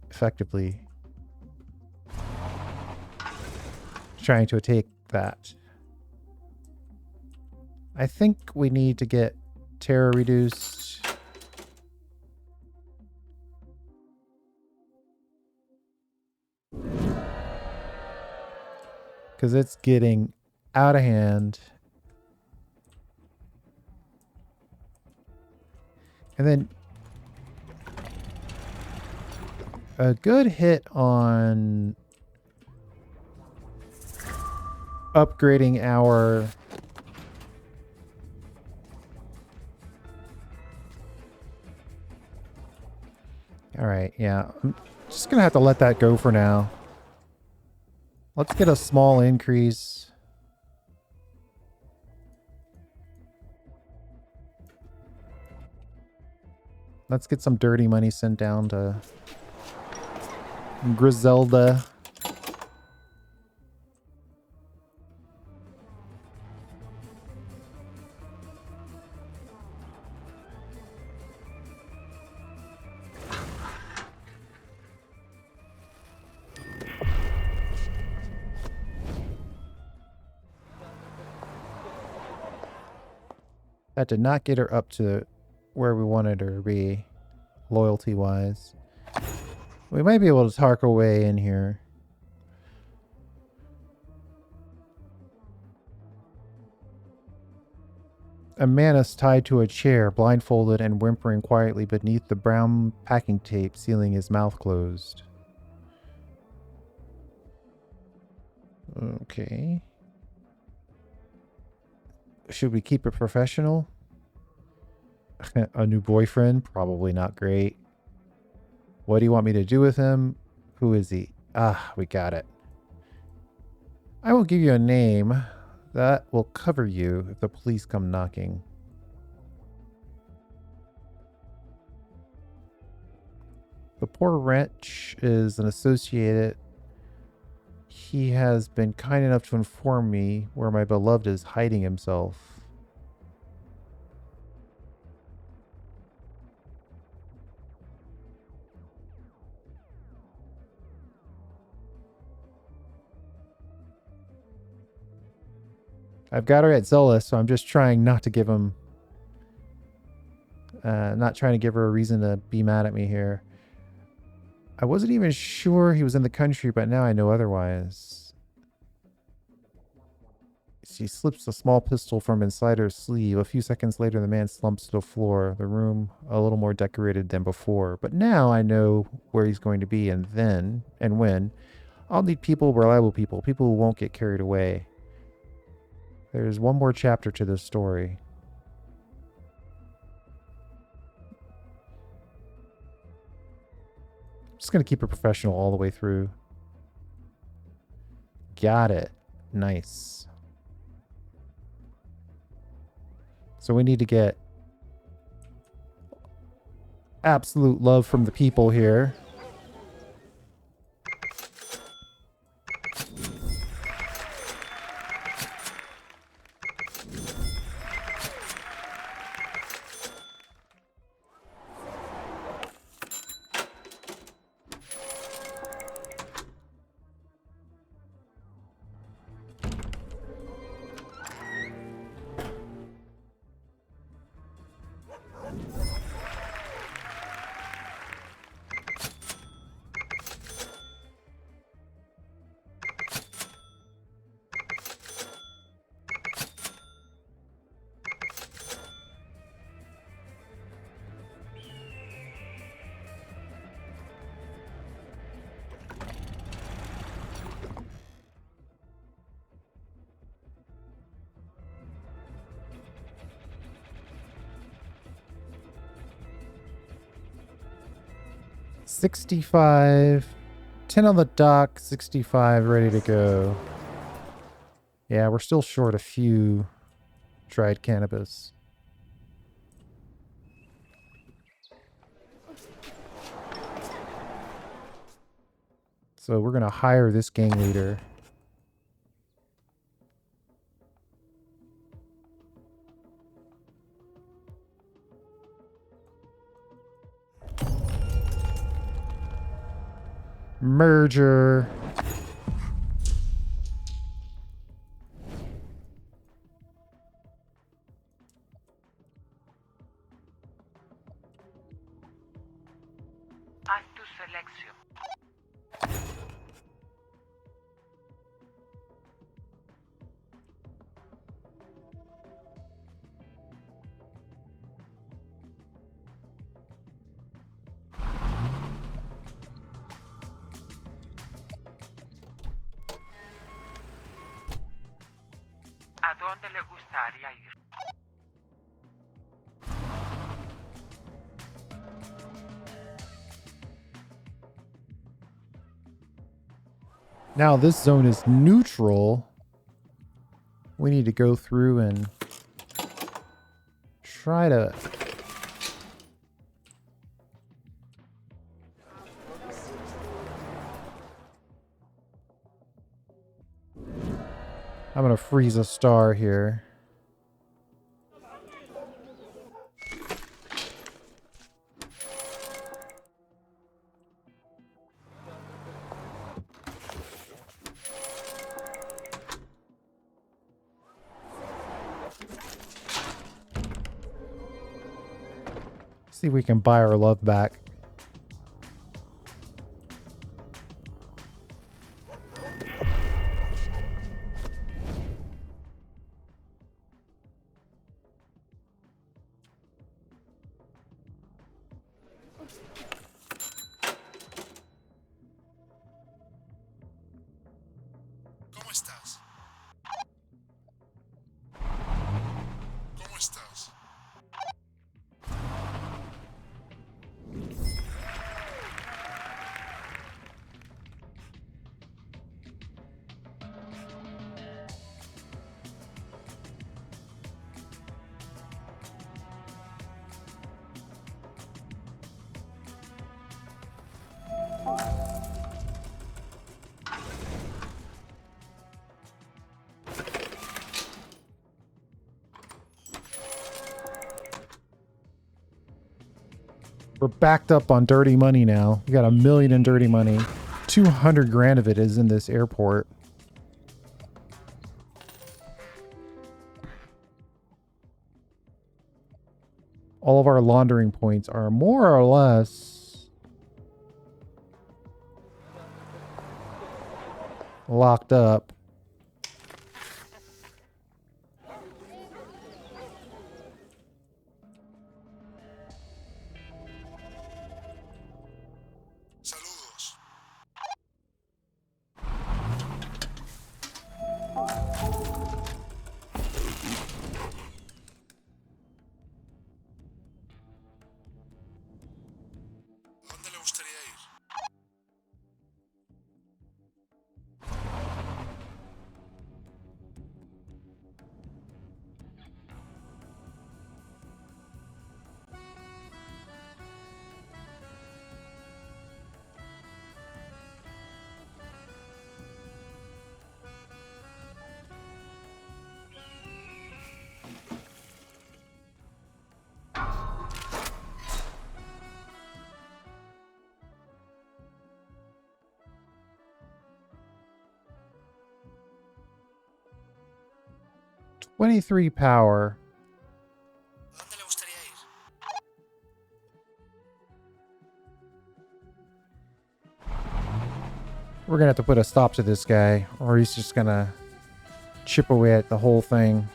effectively trying to take that. I think we need to get terror reduced. Because it's getting out of hand. And then a good hit on upgrading our all right, yeah. I'm just gonna have to let that go for now. Let's get a small increase. Let's get some dirty money sent down to Griselda. That did not get her up to where we wanted her to be, loyalty-wise. We might be able to talk our way in here. A man is tied to a chair, blindfolded and whimpering quietly beneath the brown packing tape sealing his mouth closed. Okay. Should we keep it professional? A new boyfriend? Probably not great. What do you want me to do with him? Who is he? Ah, we got it. I will give you a name that will cover you if the police come knocking. The poor wretch is an associate. He has been kind enough to inform me where my beloved is hiding himself. I've got her at Zealous, so I'm just trying not to give him... not trying to give her a reason to be mad at me here. I wasn't even sure he was in the country, but now I know otherwise. She slips a small pistol from inside her sleeve. A few seconds later, the man slumps to the floor, the room a little more decorated than before. But now I know where he's going to be, and then, and when. I'll need people, reliable people, people who won't get carried away. There's one more chapter to this story. Just going to keep it professional all the way through. Got it. Nice. So we need to get absolute love from the people here. $65, 10 on the dock, 65 ready to go. Yeah, we're still short a few dried cannabis. So we're going to hire this gang leader. Merger. Add to selection. ¿A dónde le gustaría ir? Now this zone is neutral. We need to go through and try to... I'm going to freeze a star here. See if we can buy our love back. ¿Cómo estás? ¿Cómo estás? We're backed up on dirty money now. We got $1 million in dirty money. 200 grand of it is in this airport. all of our laundering points are more or less locked up. Saludos. ¿Dónde le gustaría ir? $23 power. ¿Dónde le gustaría ir? We're gonna have to put a stop to this guy, or he's just gonna chip away at the whole thing.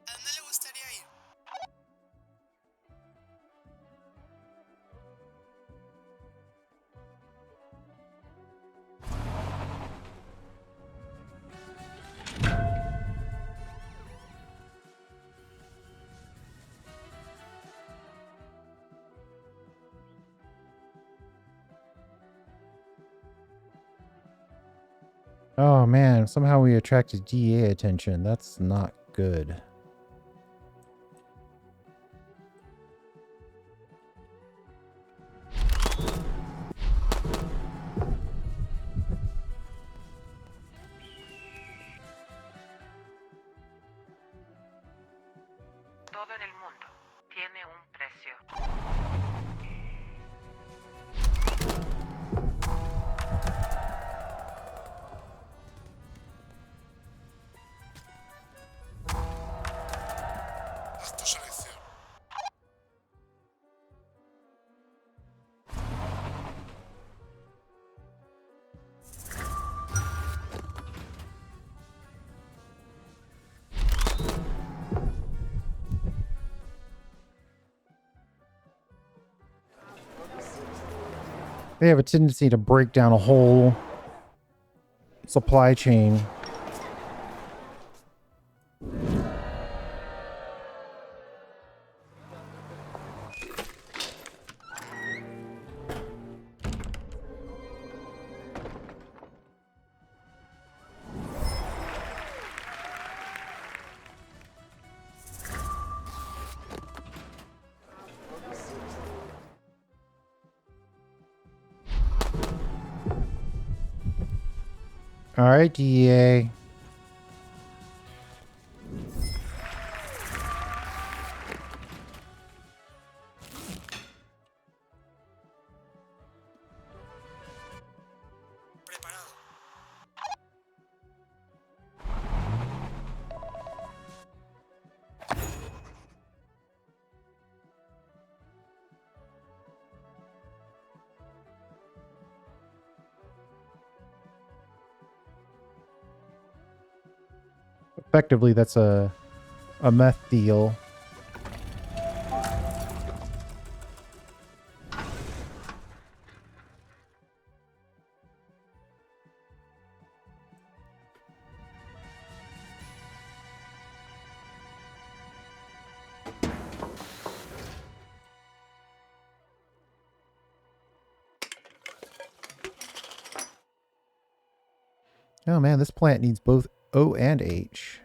¿A dónde le gustaría ir? Oh man, somehow we attracted DA attention. That's not good. Todo en el mundo tiene un precio. Haz tu selección. They have a tendency to break down a whole supply chain. All right, DEA. Preparado. Effectively, that's a meth deal. Oh man, this plant needs both O and H.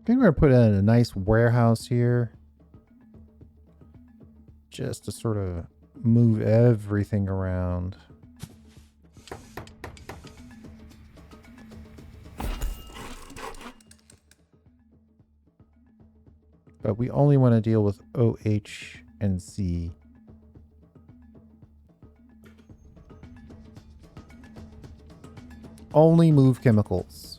think we're gonna put in a nice warehouse here. Just to sort of move everything around. But we only want to deal with O, H, and C. Only move chemicals.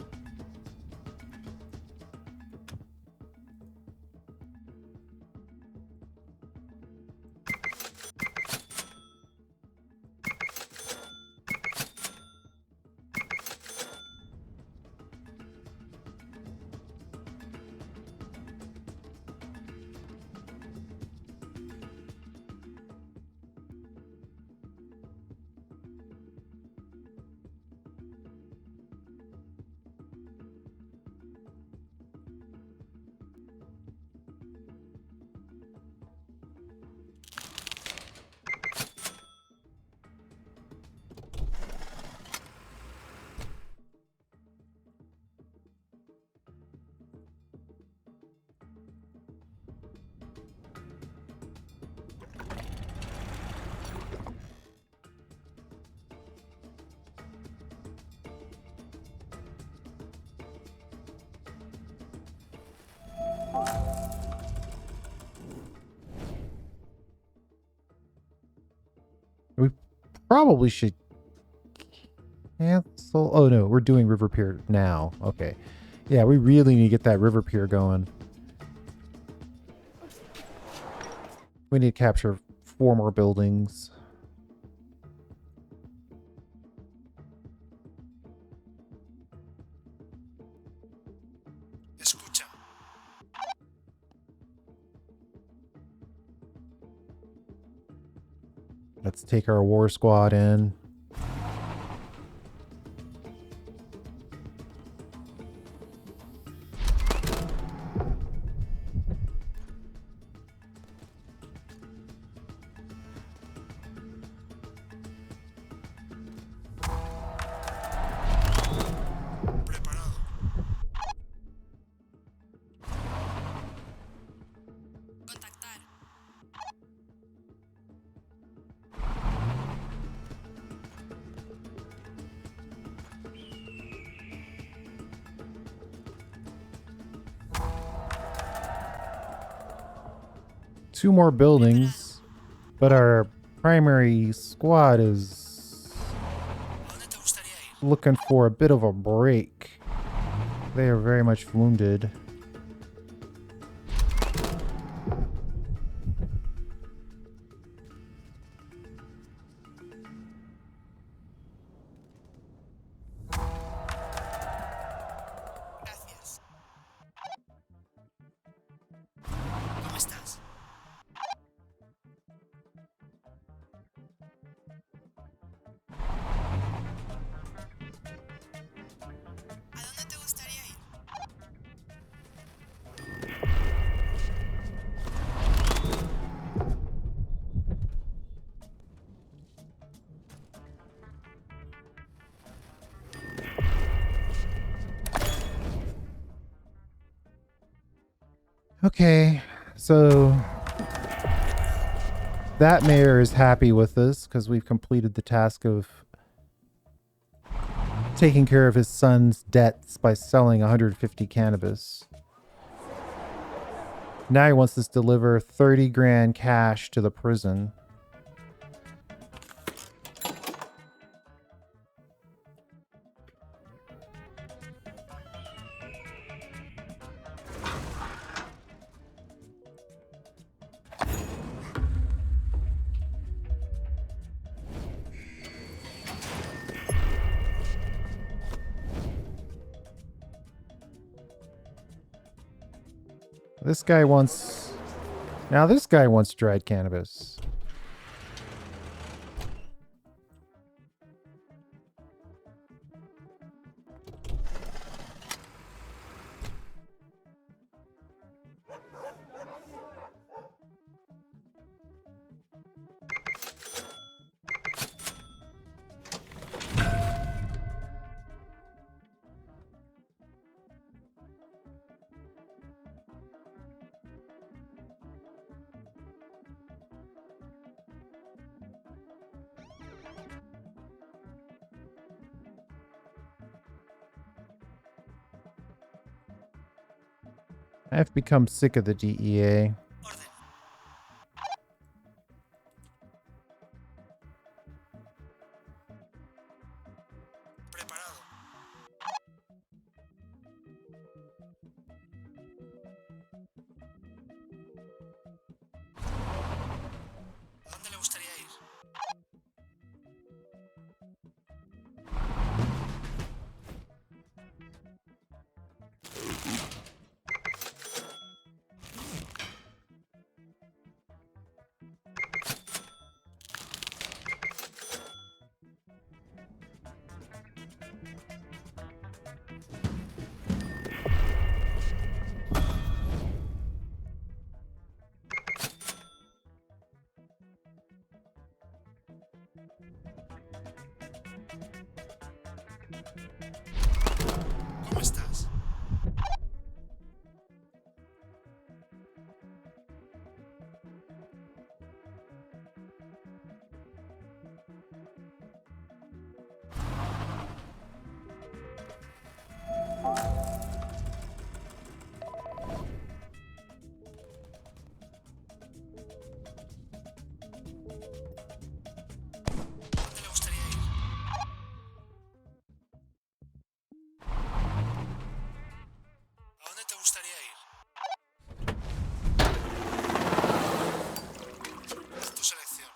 We probably should cancel. Oh no, we're doing river pier now. Okay. Yeah, we really need to get that river pier going. We need to capture 4 more buildings. Escucha. Let's take our war squad in. Preparado. Contactar. Two more buildings, but our primary squad is ¿A dónde te gustaría ir? looking for a bit of a break. They are very much wounded. Gracias. ¿Cómo estás? ¿A dónde te gustaría ir? Okay, so that mayor is happy with us because we've completed the task of taking care of his son's debts by selling 150 cannabis. Now he wants us to deliver 30 grand cash to the prison. This guy wants... Now this guy wants dried cannabis. I've become sick of the DEA. Orden. Preparado. ¿A dónde le gustaría ir? ¿Cómo estás? ¿A dónde le gustaría ir? ¿A dónde te gustaría ir? Haz tu selección.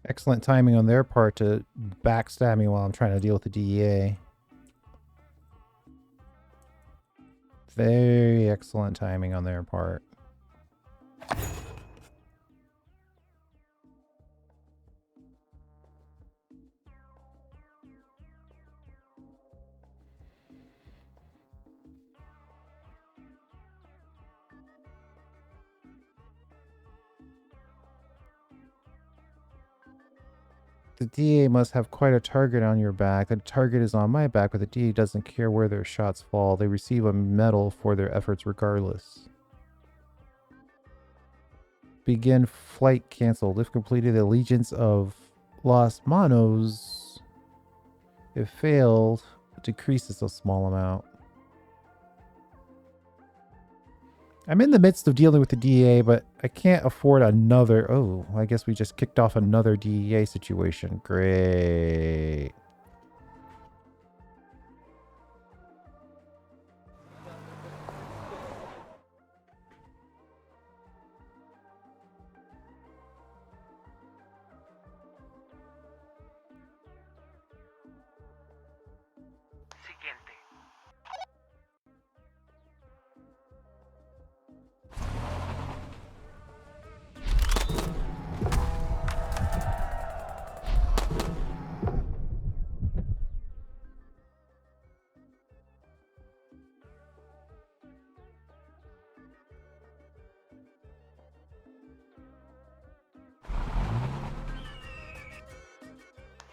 Excellent timing on their part to backstab me while I'm trying to deal with the DEA. Very excellent timing on their part. The DA must have quite a target on your back. The target is on my back, but the DA doesn't care where their shots fall. They receive a medal for their efforts regardless. Begin flight canceled. If completed, Allegiance of Los Manos. If failed, it decreases a small amount. I'm in the midst of dealing with the DEA, but I can't afford another... Oh, I guess we just kicked off another DEA situation. Great. Siguiente.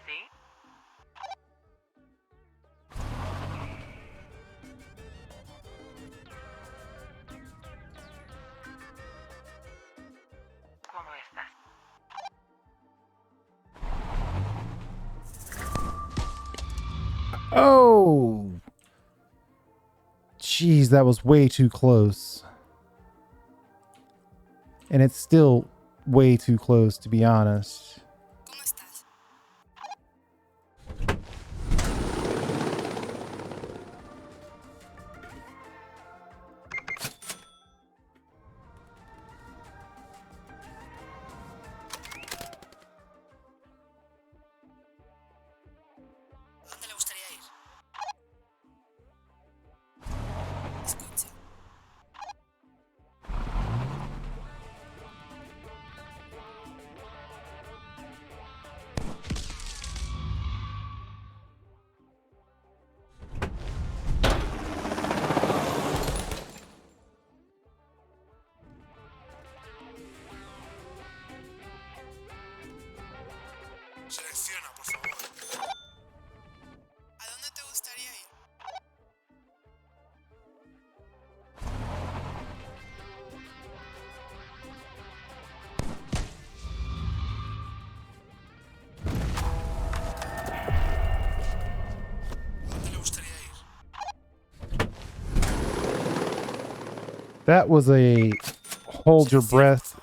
¿Sí? ¿Cómo estás? Oh! Jeez, that was way too close. And it's still way too close, to be honest. ¿Cómo estás? ¿A dónde le gustaría ir? Escucha. Selecciona, por favor. ¿A dónde te gustaría ir? That was a hold your breath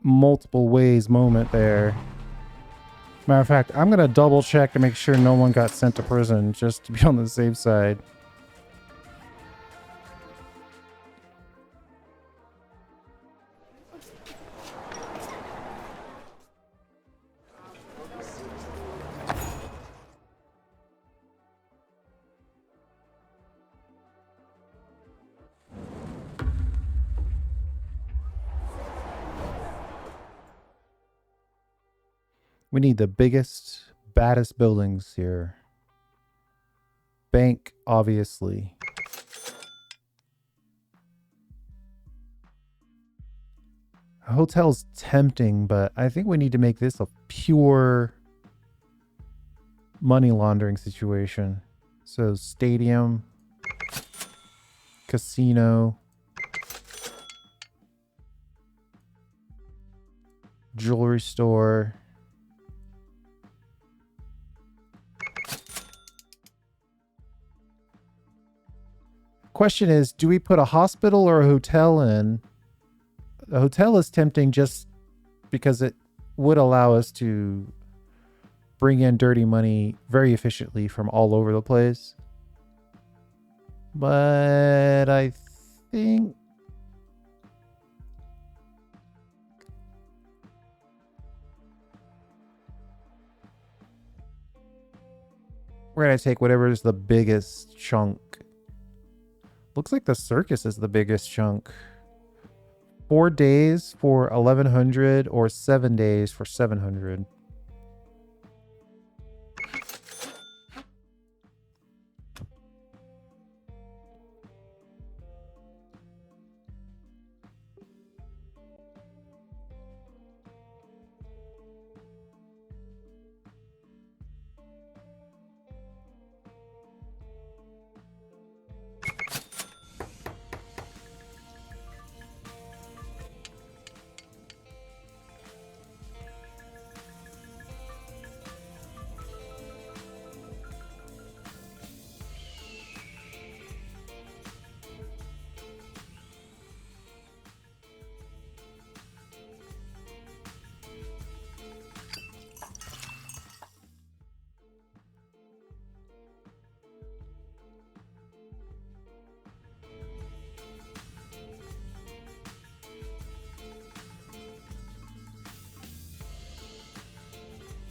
multiple ways moment there. Matter of fact, I'm going to double check to make sure no one got sent to prison just to be on the safe side. We need the biggest, baddest buildings here. Bank, obviously. A hotel's tempting, but I think we need to make this a pure money laundering situation. So stadium, casino, jewelry store. Question is, do we put a hospital or a hotel in? The hotel is tempting just because it would allow us to bring in dirty money very efficiently from all over the place. But I think we're going to take whatever is the biggest chunk. Looks like the circus is the biggest chunk. 4 days for 1,100 or 7 days for 700.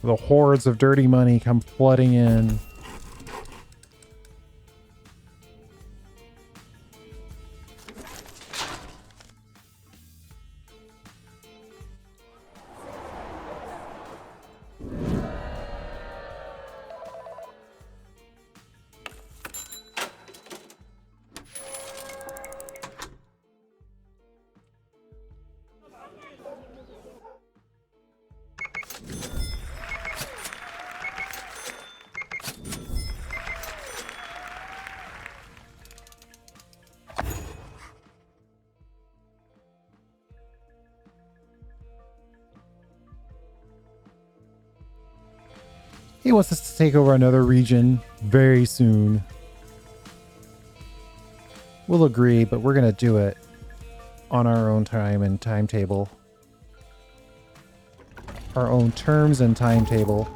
The hordes of dirty money come flooding in. He wants us to take over another region very soon. We'll agree, but we're going to do it on our own time and timetable. Our own terms and timetable.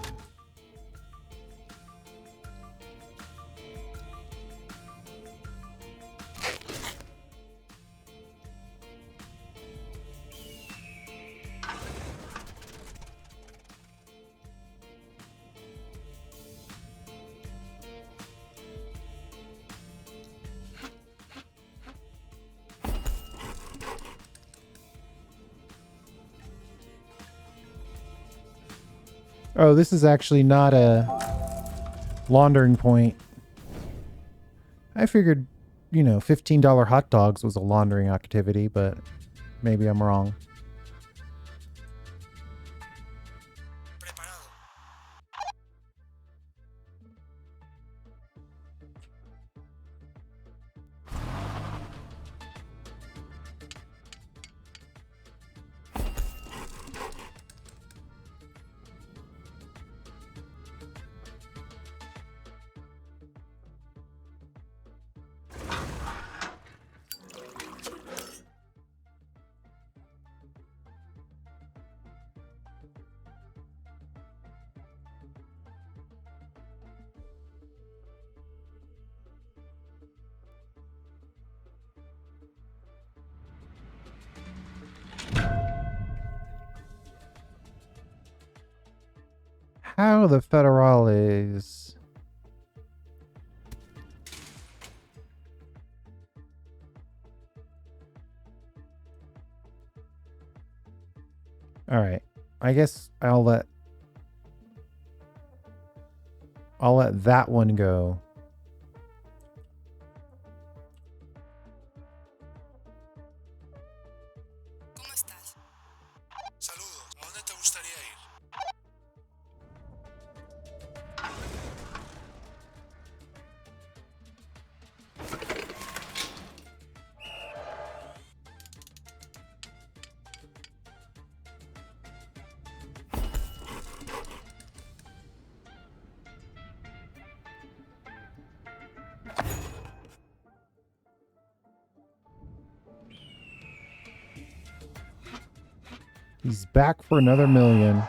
Oh, this is actually not a laundering point. I figured, you know, $15 hot dogs was a laundering activity, but maybe I'm wrong. Preparado. how the Federales... All right. I guess I'll let that one go. ¿Cómo estás? Saludos. ¿A dónde te gustaría ir? He's back for another million.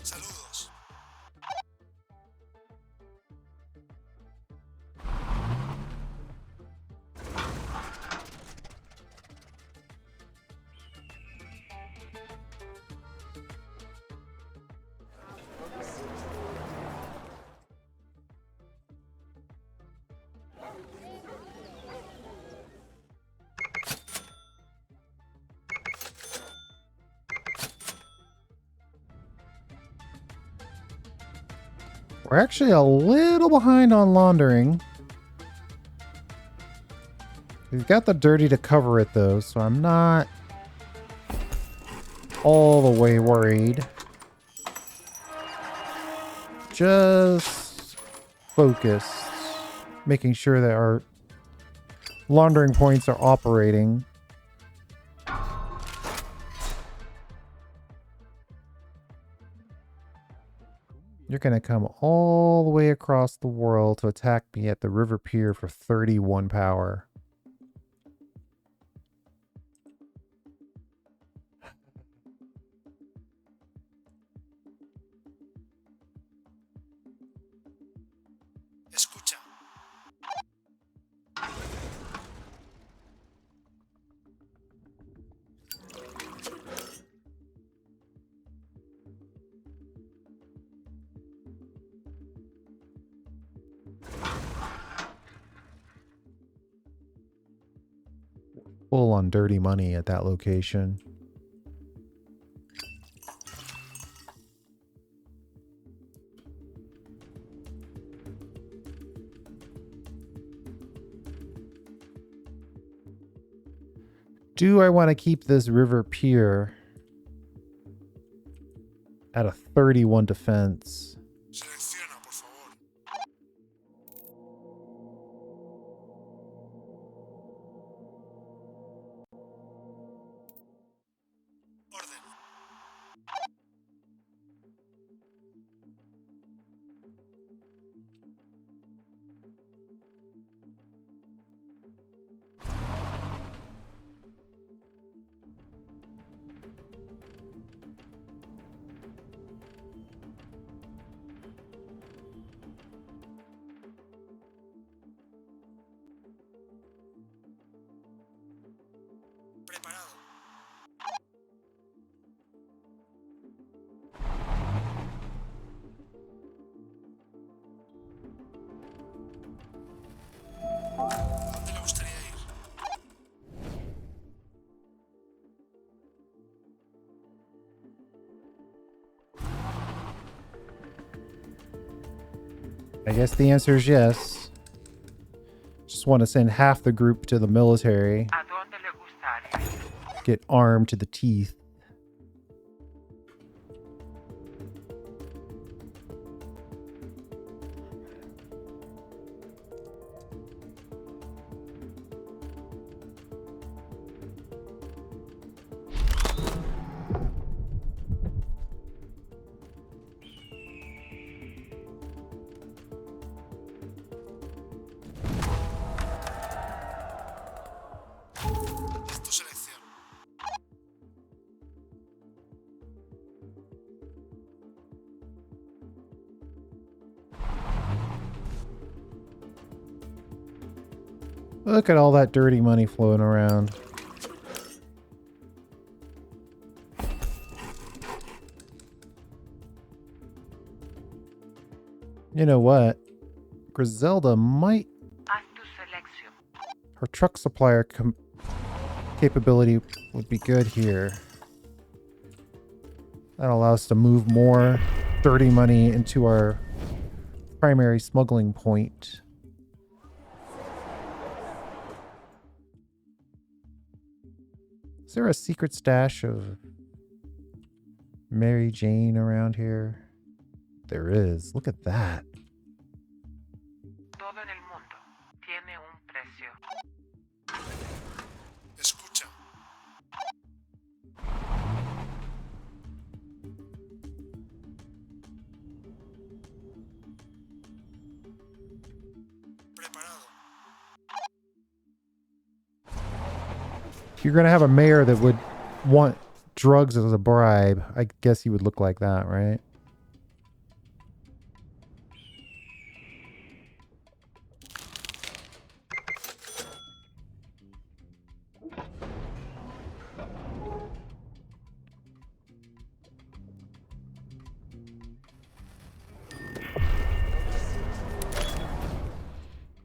Saludos. We're actually a little behind on laundering. We've got the dirty to cover it though, so I'm not all the way worried. Just focused, making sure that our laundering points are operating. You're going to come all the way across the world to attack me at the river pier for 31 power. Escucha. Full on dirty money at that location. Do I want to keep this river pier at a 31 defense? Selecciona, por favor. Orden. Preparado. ¿A dónde le gustaría ir? I guess the answer is yes. Just want to send half the group to the military. ¿A dónde le gustaría ir? Get armed to the teeth. Look at all that dirty money flowing around. You know what? Griselda might... Haz tu selección. Her truck supplier capability would be good here. That'll allow us to move more dirty money into our primary smuggling point. Is there a secret stash of Mary Jane around here? There is. Look at that. Todo en el mundo tiene un precio. Escucha. Preparado. If you're going to have a mayor that would want drugs as a bribe, I guess he would look like that, right?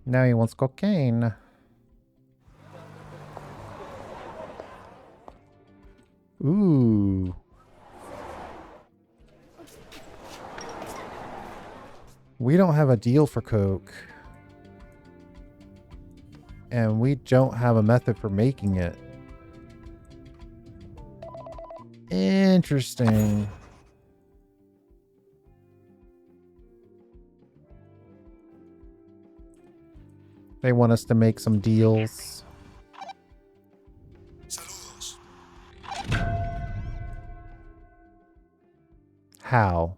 Now he wants cocaine. Ooh. We don't have a deal for coke. And we don't have a method for making it. Interesting. They want us to make some deals. Saludos. How?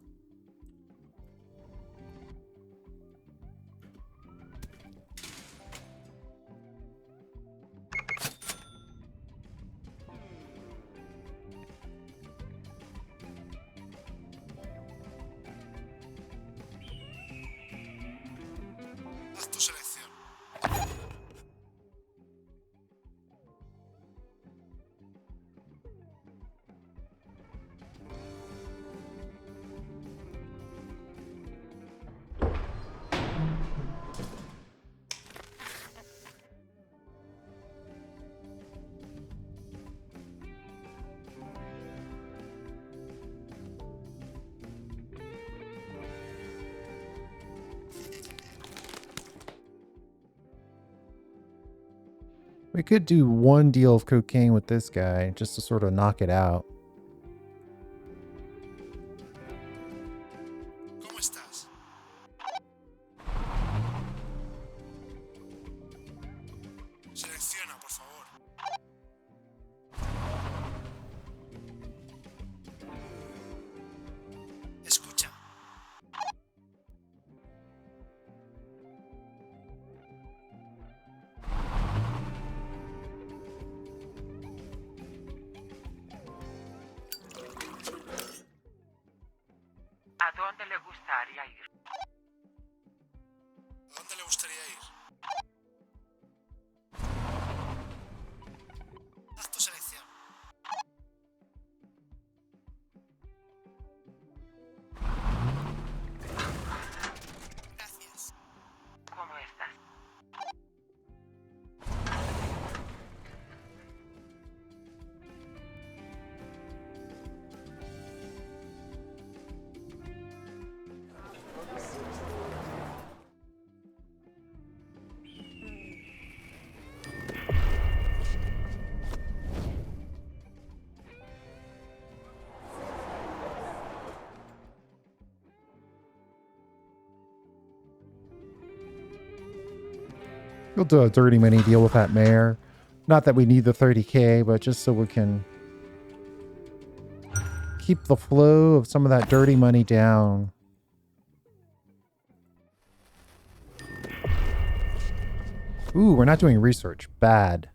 Haz tu selección. We could do one deal of cocaine with this guy just to sort of knock it out. ¿Cómo estás? Selecciona, por favor. Escucha. ¿A dónde le gustaría ir? ¿A dónde le gustaría ir? Haz tu selección. Gracias. ¿Cómo estás? We'll do a dirty money deal with that mayor. Not that we need the 30K, but just so we can keep the flow of some of that dirty money down. Ooh, we're not doing research. Bad.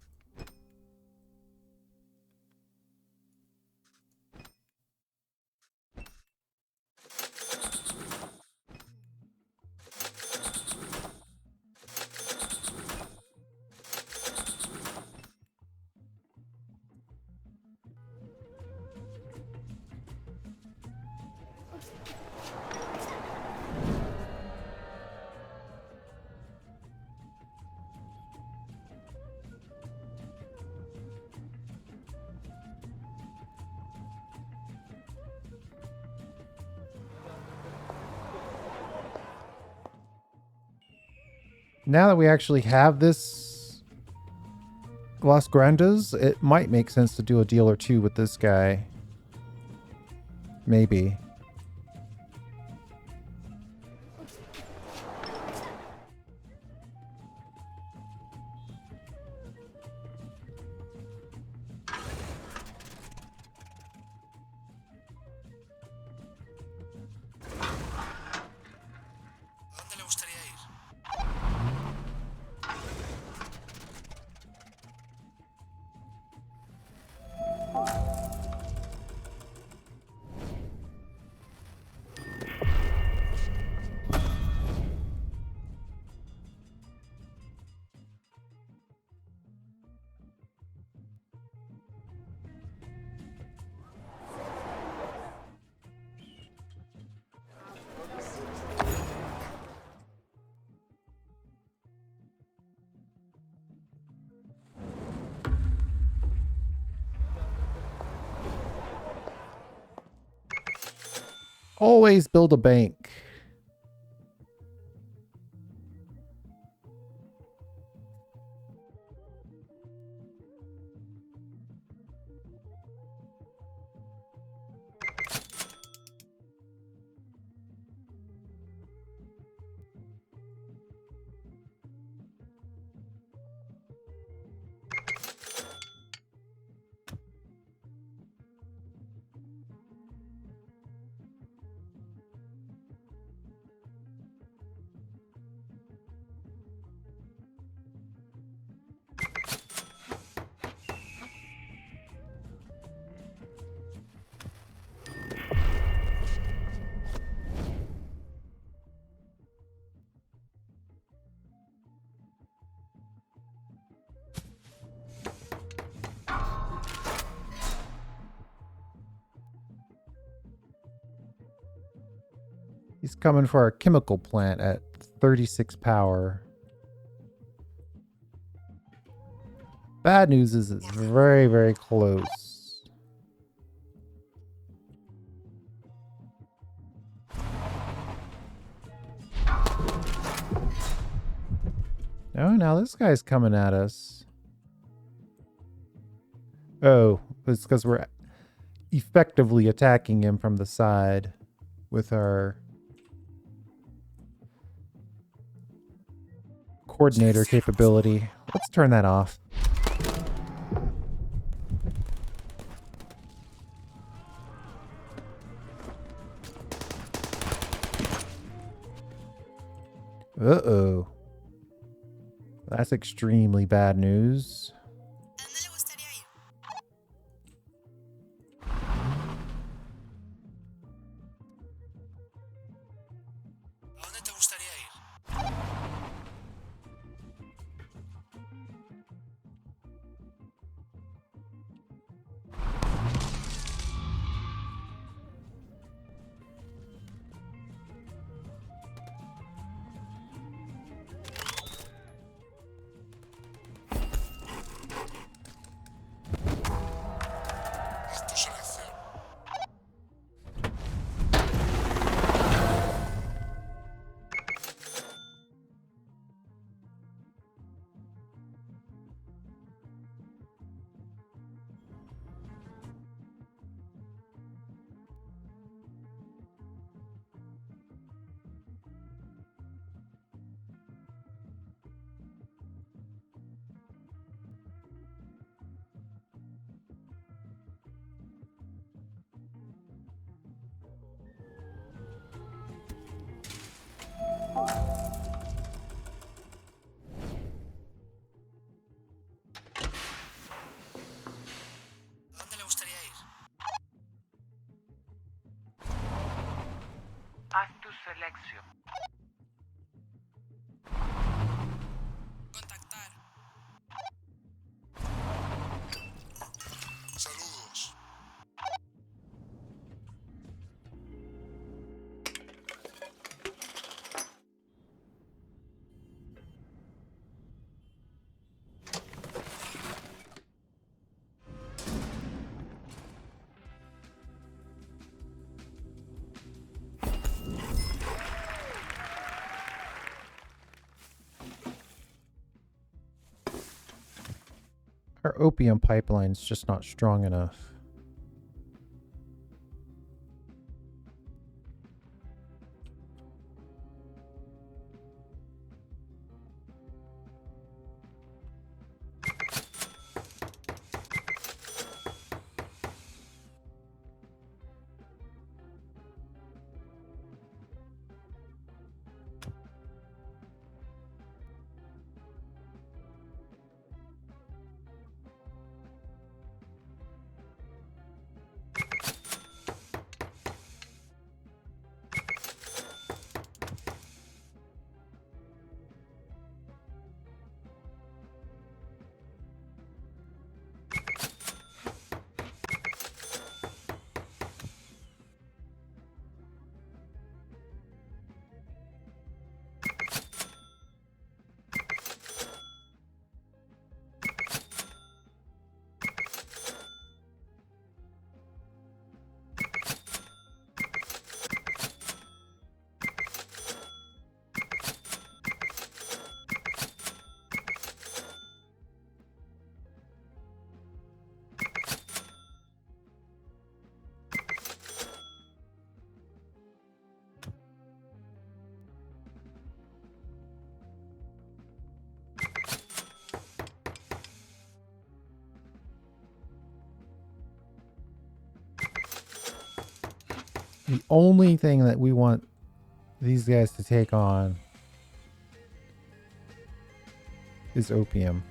Now that we actually have this Las Grandes, it might make sense to do a deal or two with this guy. Maybe. ¿A dónde le gustaría ir? Always build a bank. He's coming for our chemical plant at 36 power. Bad news is it's very, very close. Oh, now this guy's coming at us. Oh, it's because we're effectively attacking him from the side with our coordinator capability. Let's turn that off. Uh-oh. That's extremely bad news. ¿A dónde le gustaría ir? ¿A dónde te gustaría ir? Haz tu selección. ¿A dónde le gustaría ir? Haz tu selección. Contactar. Saludos. Our opium pipeline's just not strong enough. The only thing that we want these guys to take on is opium.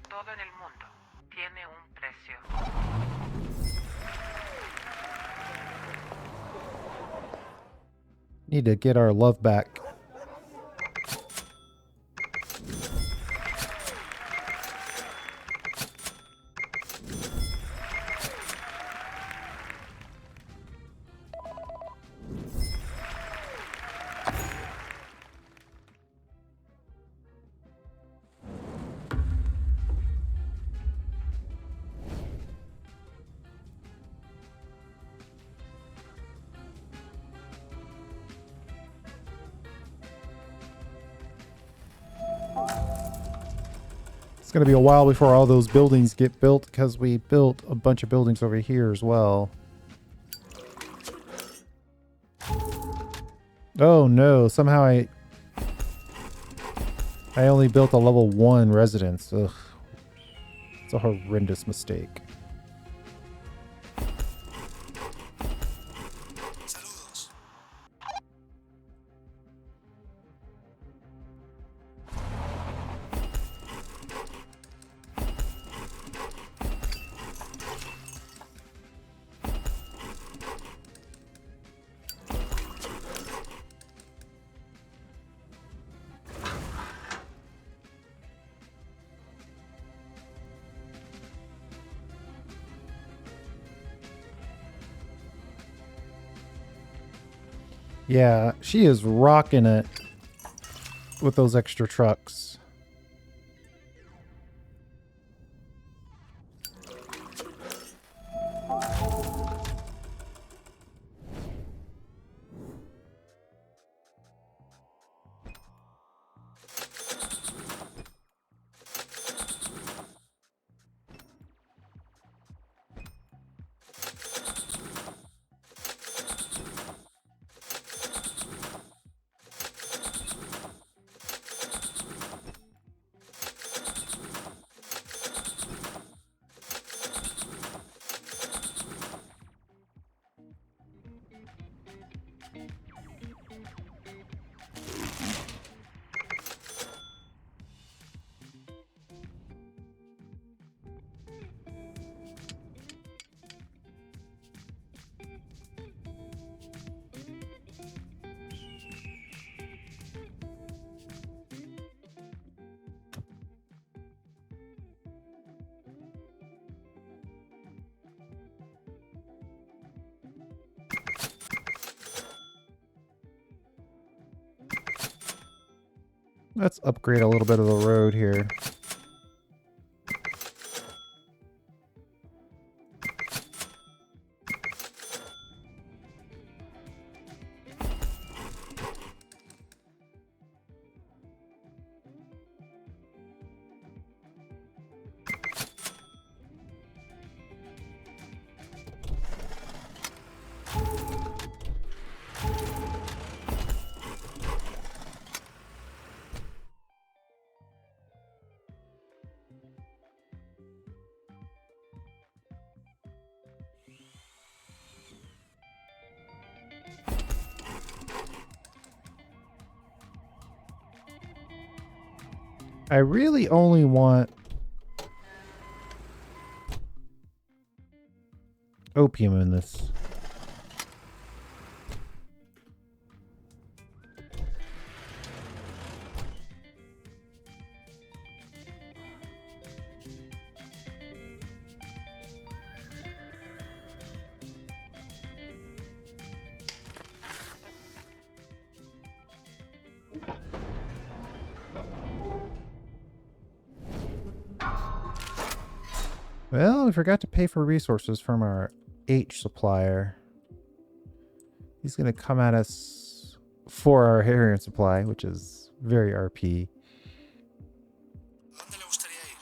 Todo en el mundo tiene un precio. Need to get our love back. It's going to be a while before all those buildings get built because we built a bunch of buildings over here as well. Oh no, somehow I only built a level 1 residence. Ugh. It's a horrendous mistake. Saludos. Yeah, she is rocking it with those extra trucks. Let's upgrade a little bit of the road here. I really only want opium in this. Well, we forgot to pay for resources from our H supplier. He's going to come at us for our heroin supply, which is very RP. ¿Dónde le gustaría ir?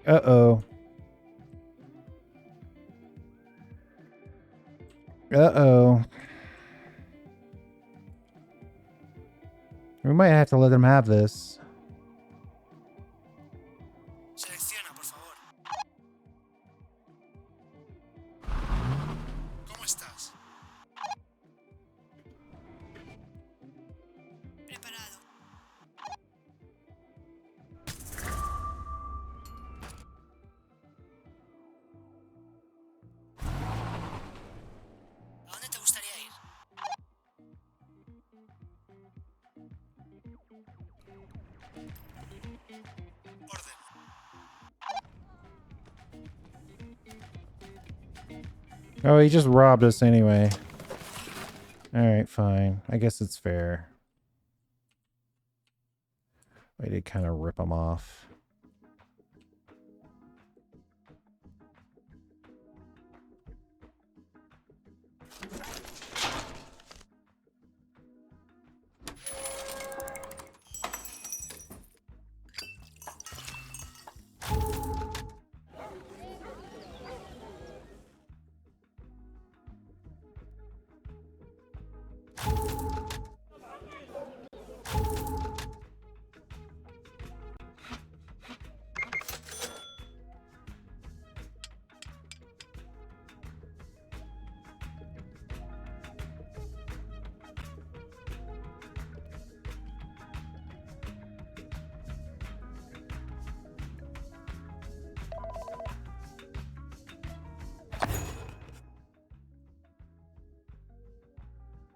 Uh-oh. Uh-oh. We might have to let them have this. Selecciona, por favor. ¿Cómo estás? Preparado. ¿A dónde te gustaría ir? Orden. Oh, he just robbed us anyway. Alright, fine. I guess it's fair. I did kind of rip him off.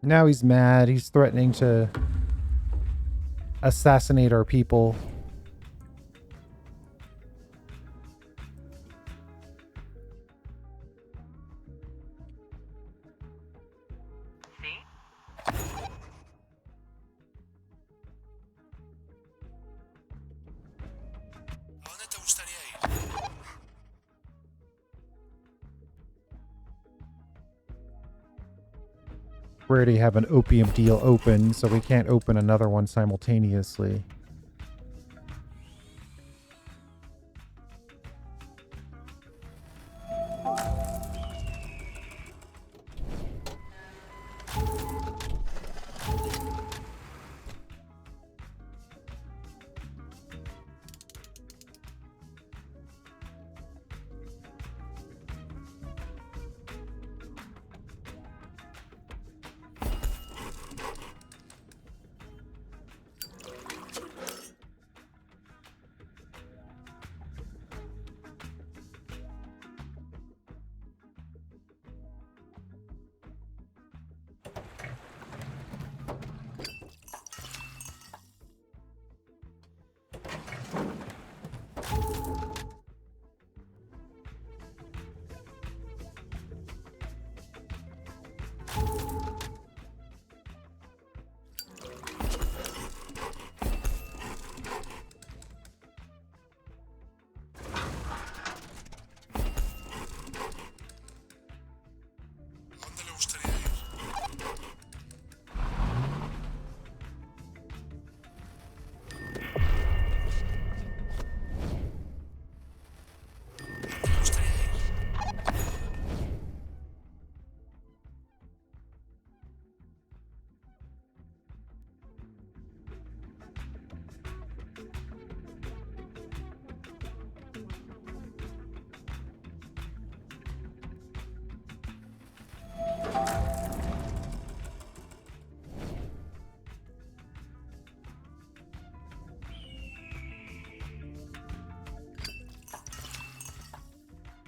Now he's mad. He's threatening to assassinate our people. ¿Sí? ¿A dónde te gustaría ir? We already have an opium deal open, so we can't open another one simultaneously.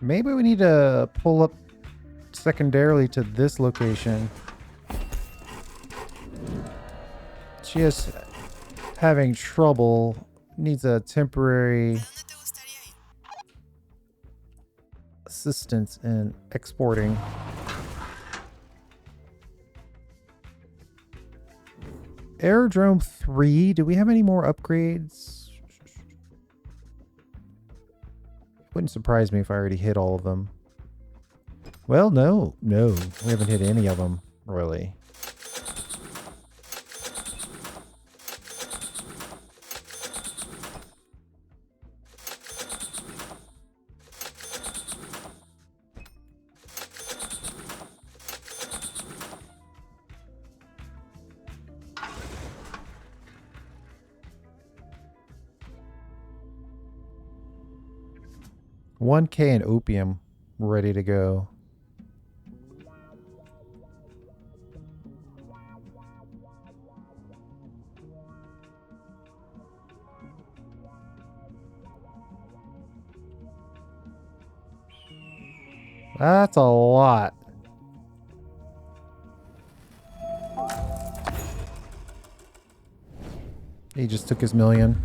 Maybe we need to pull up secondarily to this location. She is having trouble. Needs a temporary assistance in exporting. Aerodrome 3. Do we have any more upgrades? Wouldn't surprise me if I already hit all of them. Well, no. We haven't hit any of them, really. $1K in opium ready to go. That's a lot. He just took his million.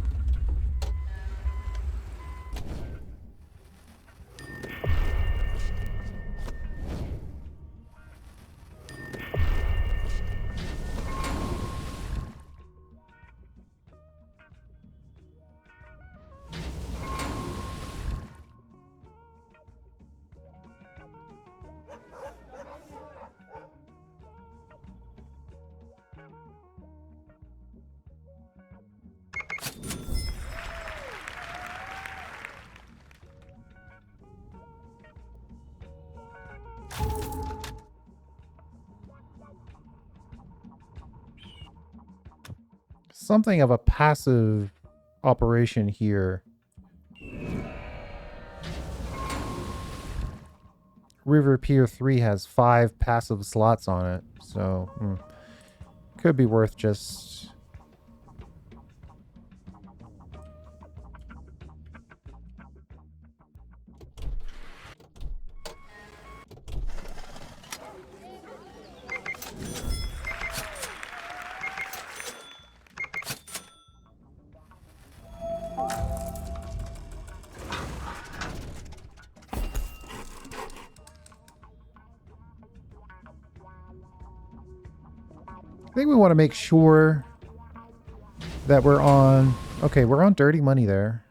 Something of a passive operation here. River Pier 3 has 5 passive slots on it, so could be worth just... I think we want to make sure that we're on... Okay, we're on dirty money there.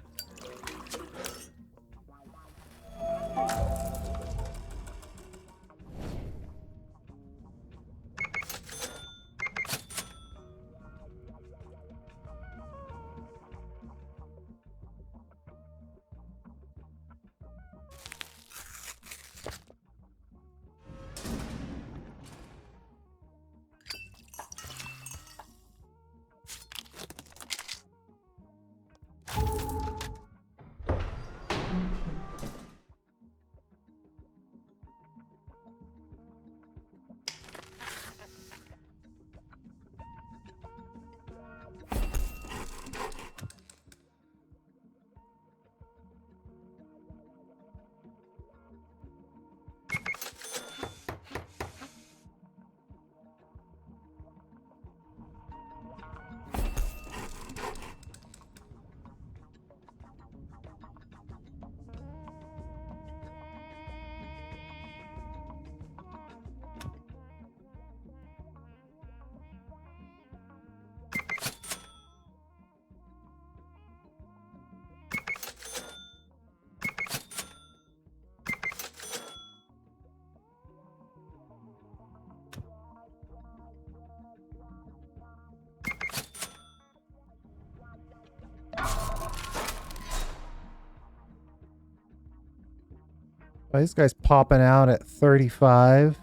Oh, this guy's popping out at 35.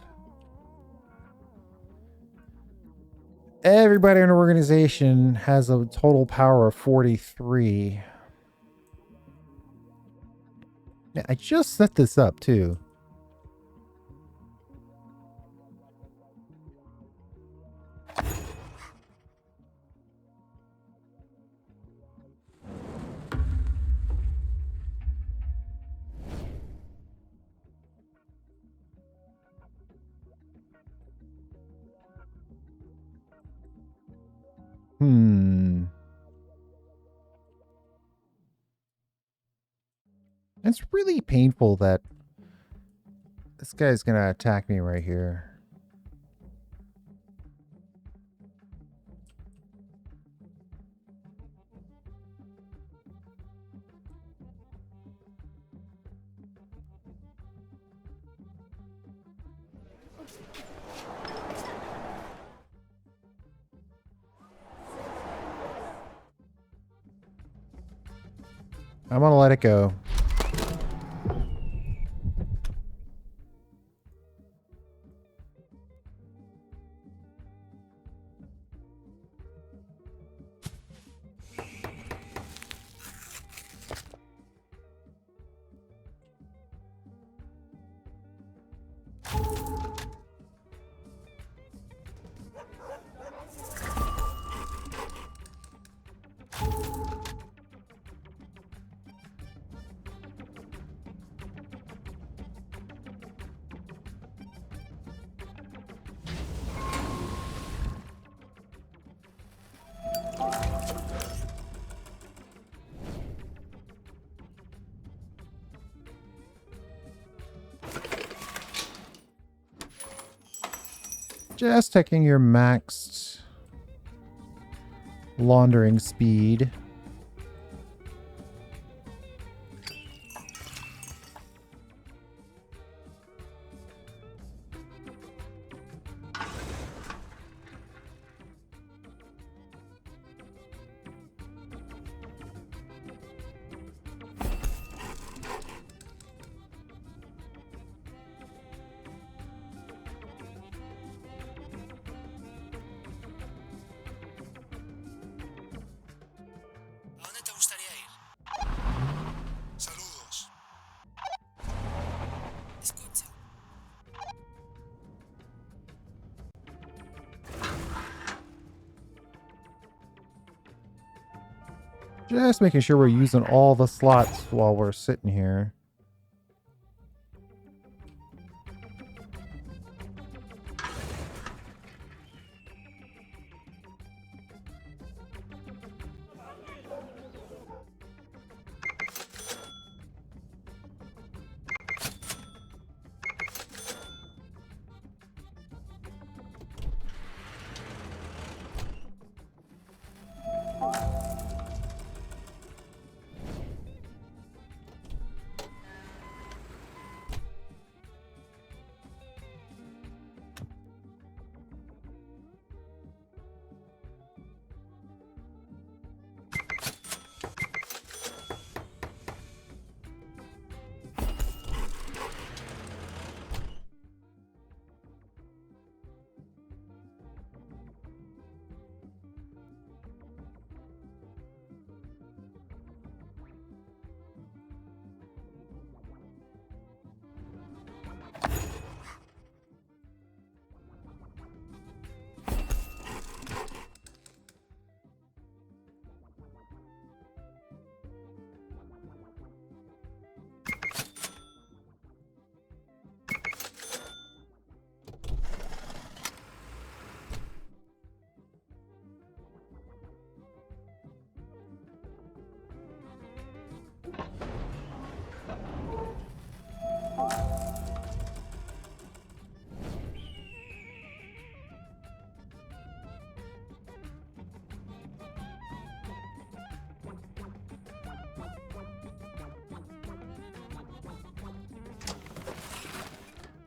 Everybody in our organization has a total power of 43. Yeah, I just set this up too. It's really painful that this guy's gonna attack me right here. I'm gonna let it go. Just checking your maxed laundering speed. ¿A dónde te gustaría ir? Saludos. Escucha. Just making sure we're using all the slots while we're sitting here.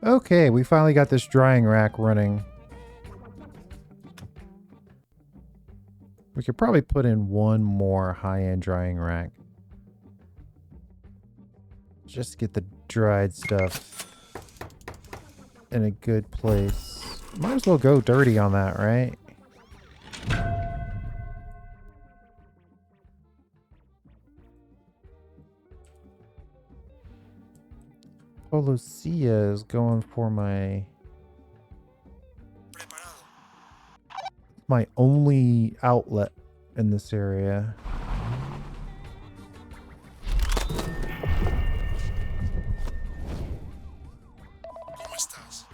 Okay, we finally got this drying rack running. We could probably put in one more high-end drying rack. Just to get the dried stuff in a good place. Might as well go dirty on that, right? Lucia is going for Preparado. my only outlet in this area. ¿Cómo estás?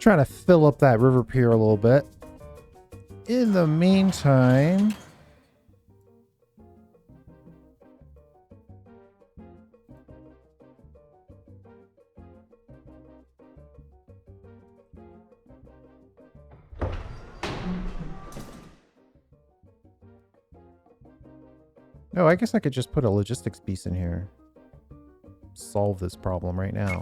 Trying to fill up that river pier a little bit. In the meantime, oh, I guess I could just put a logistics piece in here. Solve this problem right now.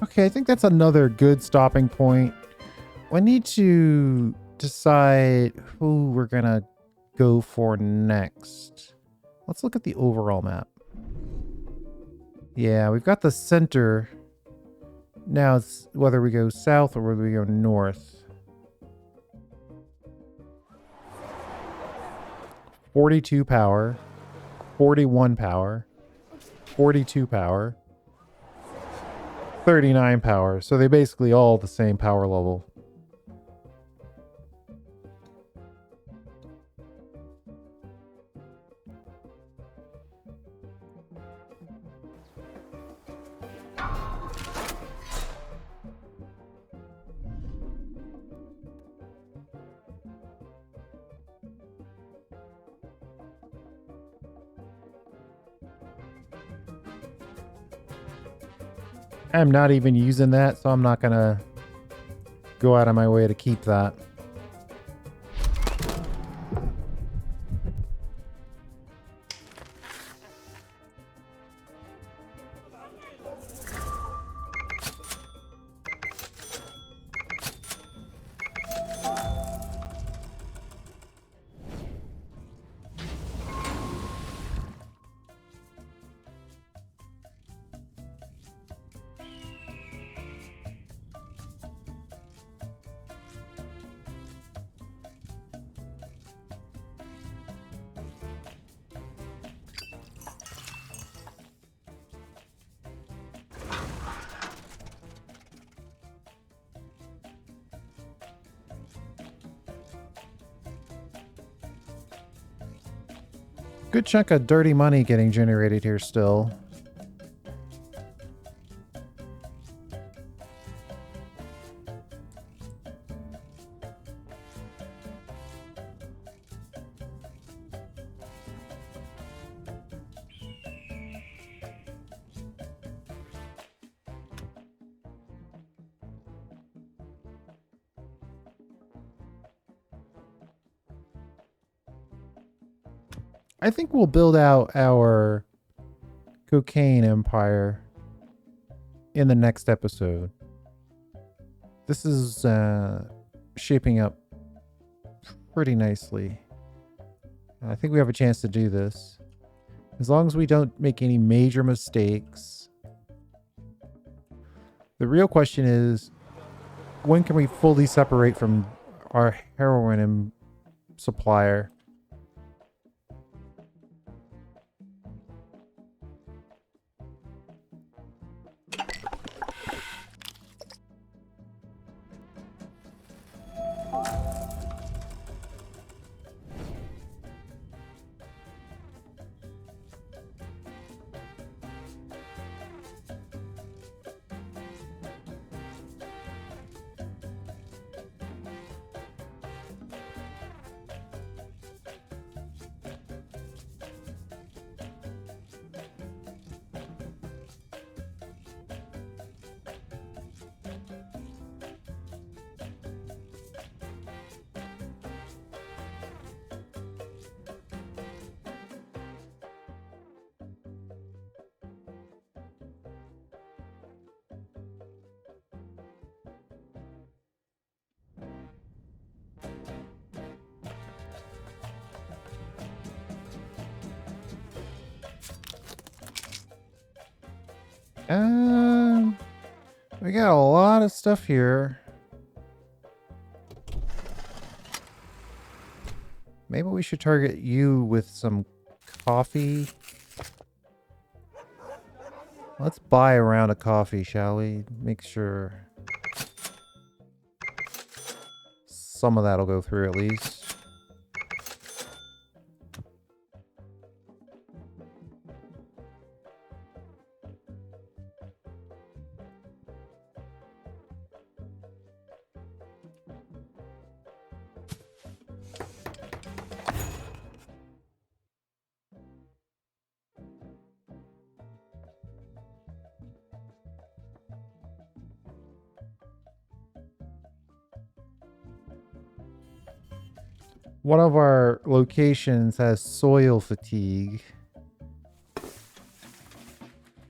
Okay, I think that's another good stopping point. We need to decide who we're gonna go for next. Let's look at the overall map. Yeah, we've got the center. Now it's whether we go south or whether we go north. 42 power, 41 power, 42 power, 39 power. So they basically all the same power level. I'm not even using that, so I'm not gonna go out of my way to keep that. Good chunk of dirty money getting generated here still. I think we'll build out our cocaine empire in the next episode. This is shaping up pretty nicely. I think we have a chance to do this. As long as we don't make any major mistakes. The real question is, when can we fully separate from our heroin supplier? Um, we got a lot of stuff here. Maybe we should target you with some coffee. Let's buy a round of coffee, shall we? Make sure some of that'll go through at least. One of our locations has soil fatigue.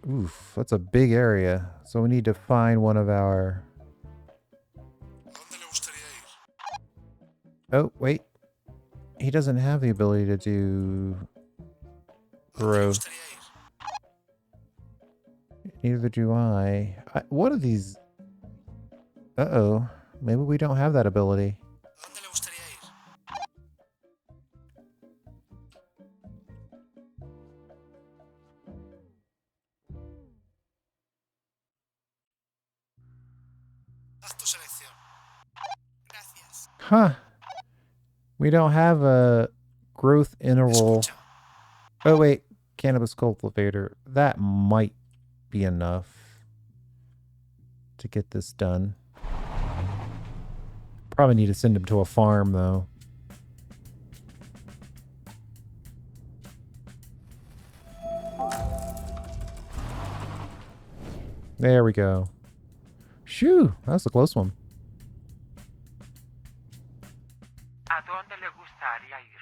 Oof, that's a big area. So we need to find one of our... ¿A dónde le gustaría ir? Oh, wait. He doesn't have the ability to do ¿A dónde le growth. gustaría ir? Neither do I. What are these? Uh-oh. Maybe we don't have that ability. ¿A dónde le gustaría ir? Haz tu selección. Gracias. Huh. We don't have a growth interval. Escucha. Oh, wait. Cannabis cultivator. That might be enough to get this done. Probably need to send him to a farm, though. There we go. Shoo! That was a close one. ¿A dónde le gustaría ir?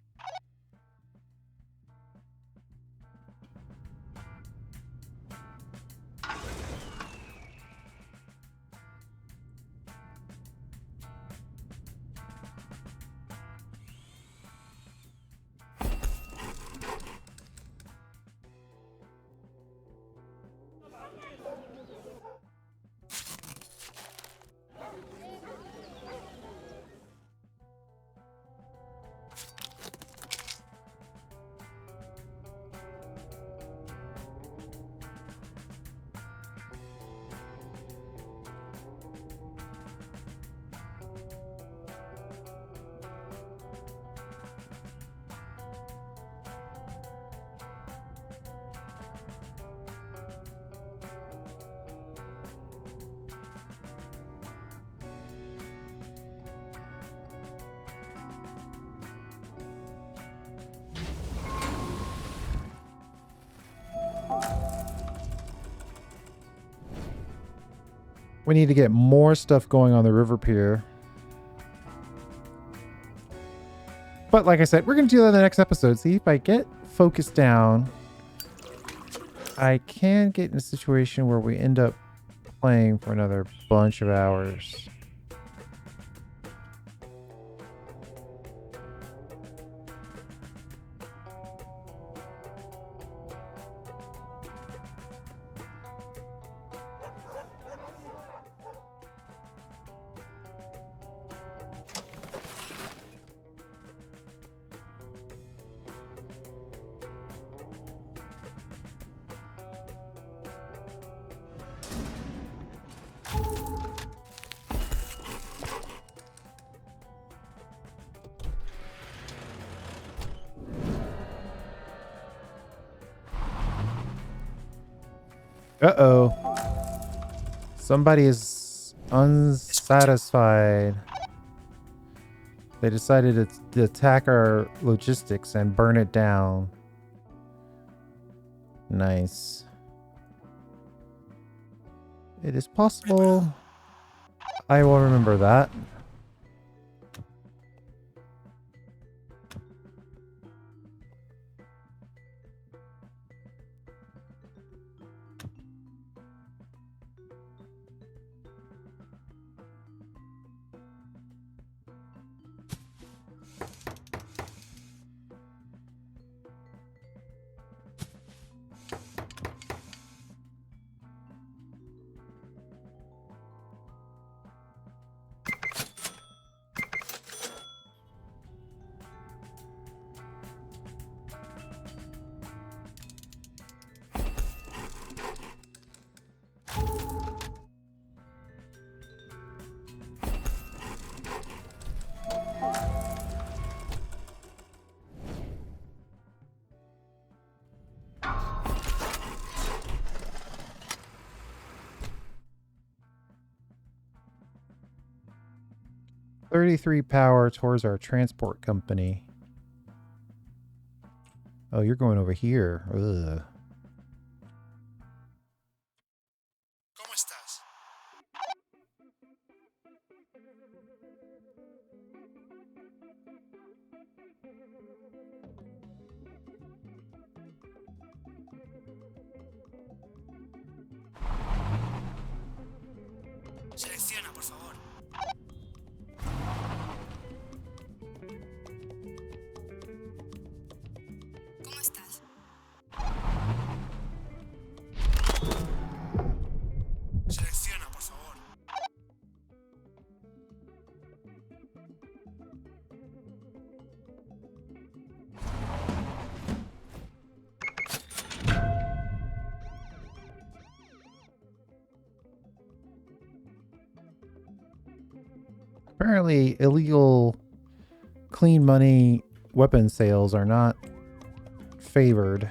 We need to get more stuff going on the river pier. But like I said, we're going to do that in the next episode. See if I get focused down. I can get in a situation where we end up playing for another bunch of hours. Uh-oh. Somebody is unsatisfied. They decided to attack our logistics and burn it down. Nice. It is possible. I will remember that. 33 power towards our transport company. Oh, you're going over here. Ugh. ¿Cómo estás? Selecciona, por favor. ¿Cómo estás? Selecciona, por favor. Apparently, illegal clean money weapon sales are not favored.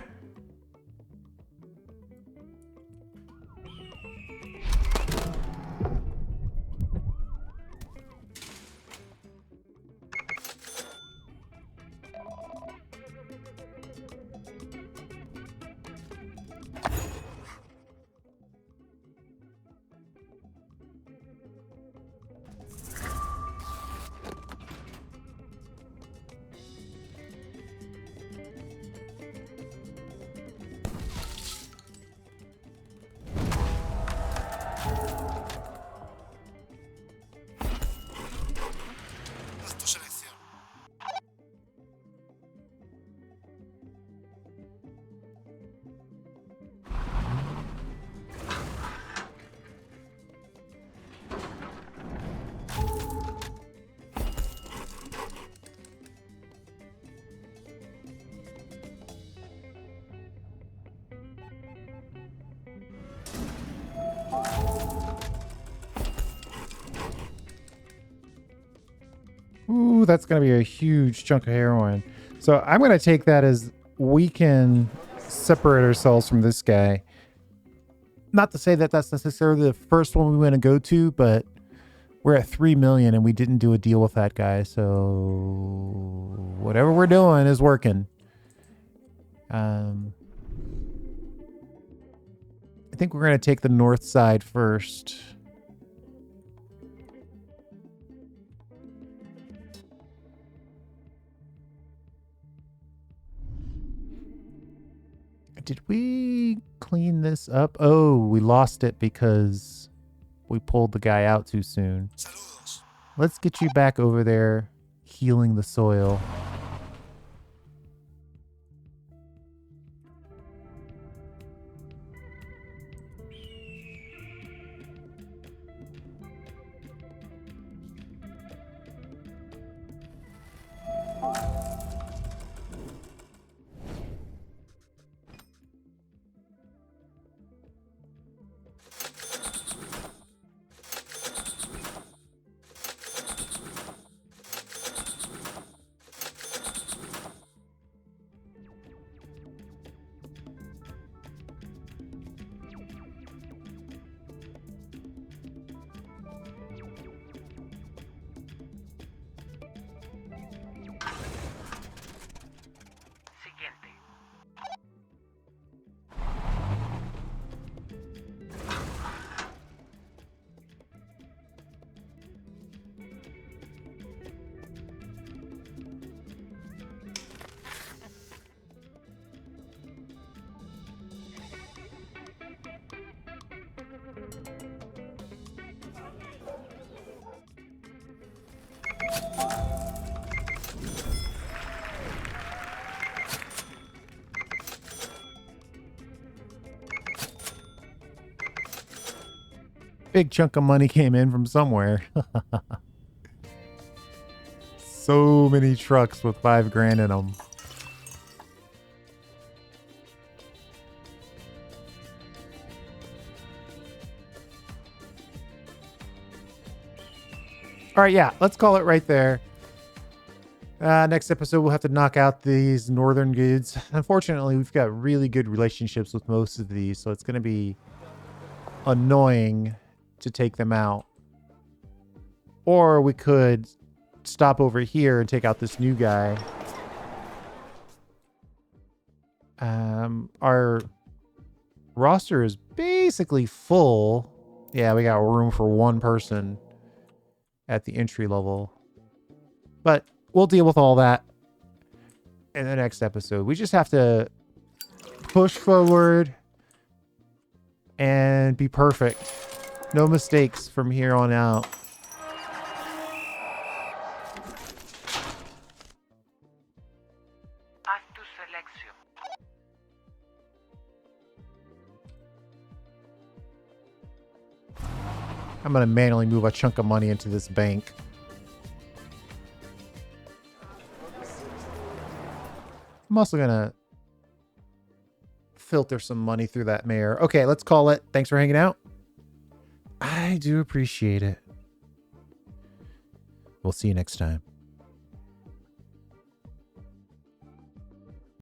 Haz tu selección. Ooh, that's going to be a huge chunk of heroin. So I'm going to take that as we can separate ourselves from this guy. Not to say that that's necessarily the first one we want to go to, but we're at 3 million and we didn't do a deal with that guy. So whatever we're doing is working. I think we're going to take the north side first. Did we clean this up? Oh, we lost it because we pulled the guy out too soon. Saludos. Let's get you back over there healing the soil. Siguiente. Big chunk of money came in from somewhere. So many trucks with 5 grand in them. All right, yeah, let's call it right there. Next episode, we'll have to knock out these northern goods. Unfortunately, we've got really good relationships with most of these, so it's going to be annoying to take them out. Or we could stop over here and take out this new guy. Our roster is basically full. Yeah, we got room for one person at the entry level. But we'll deal with all that in the next episode. We just have to push forward and be perfect. No mistakes from here on out. Haz tu selección. I'm going to manually move a chunk of money into this bank. I'm also going to filter some money through that mayor. Okay, let's call it. Thanks for hanging out. I do appreciate it. We'll see you next time.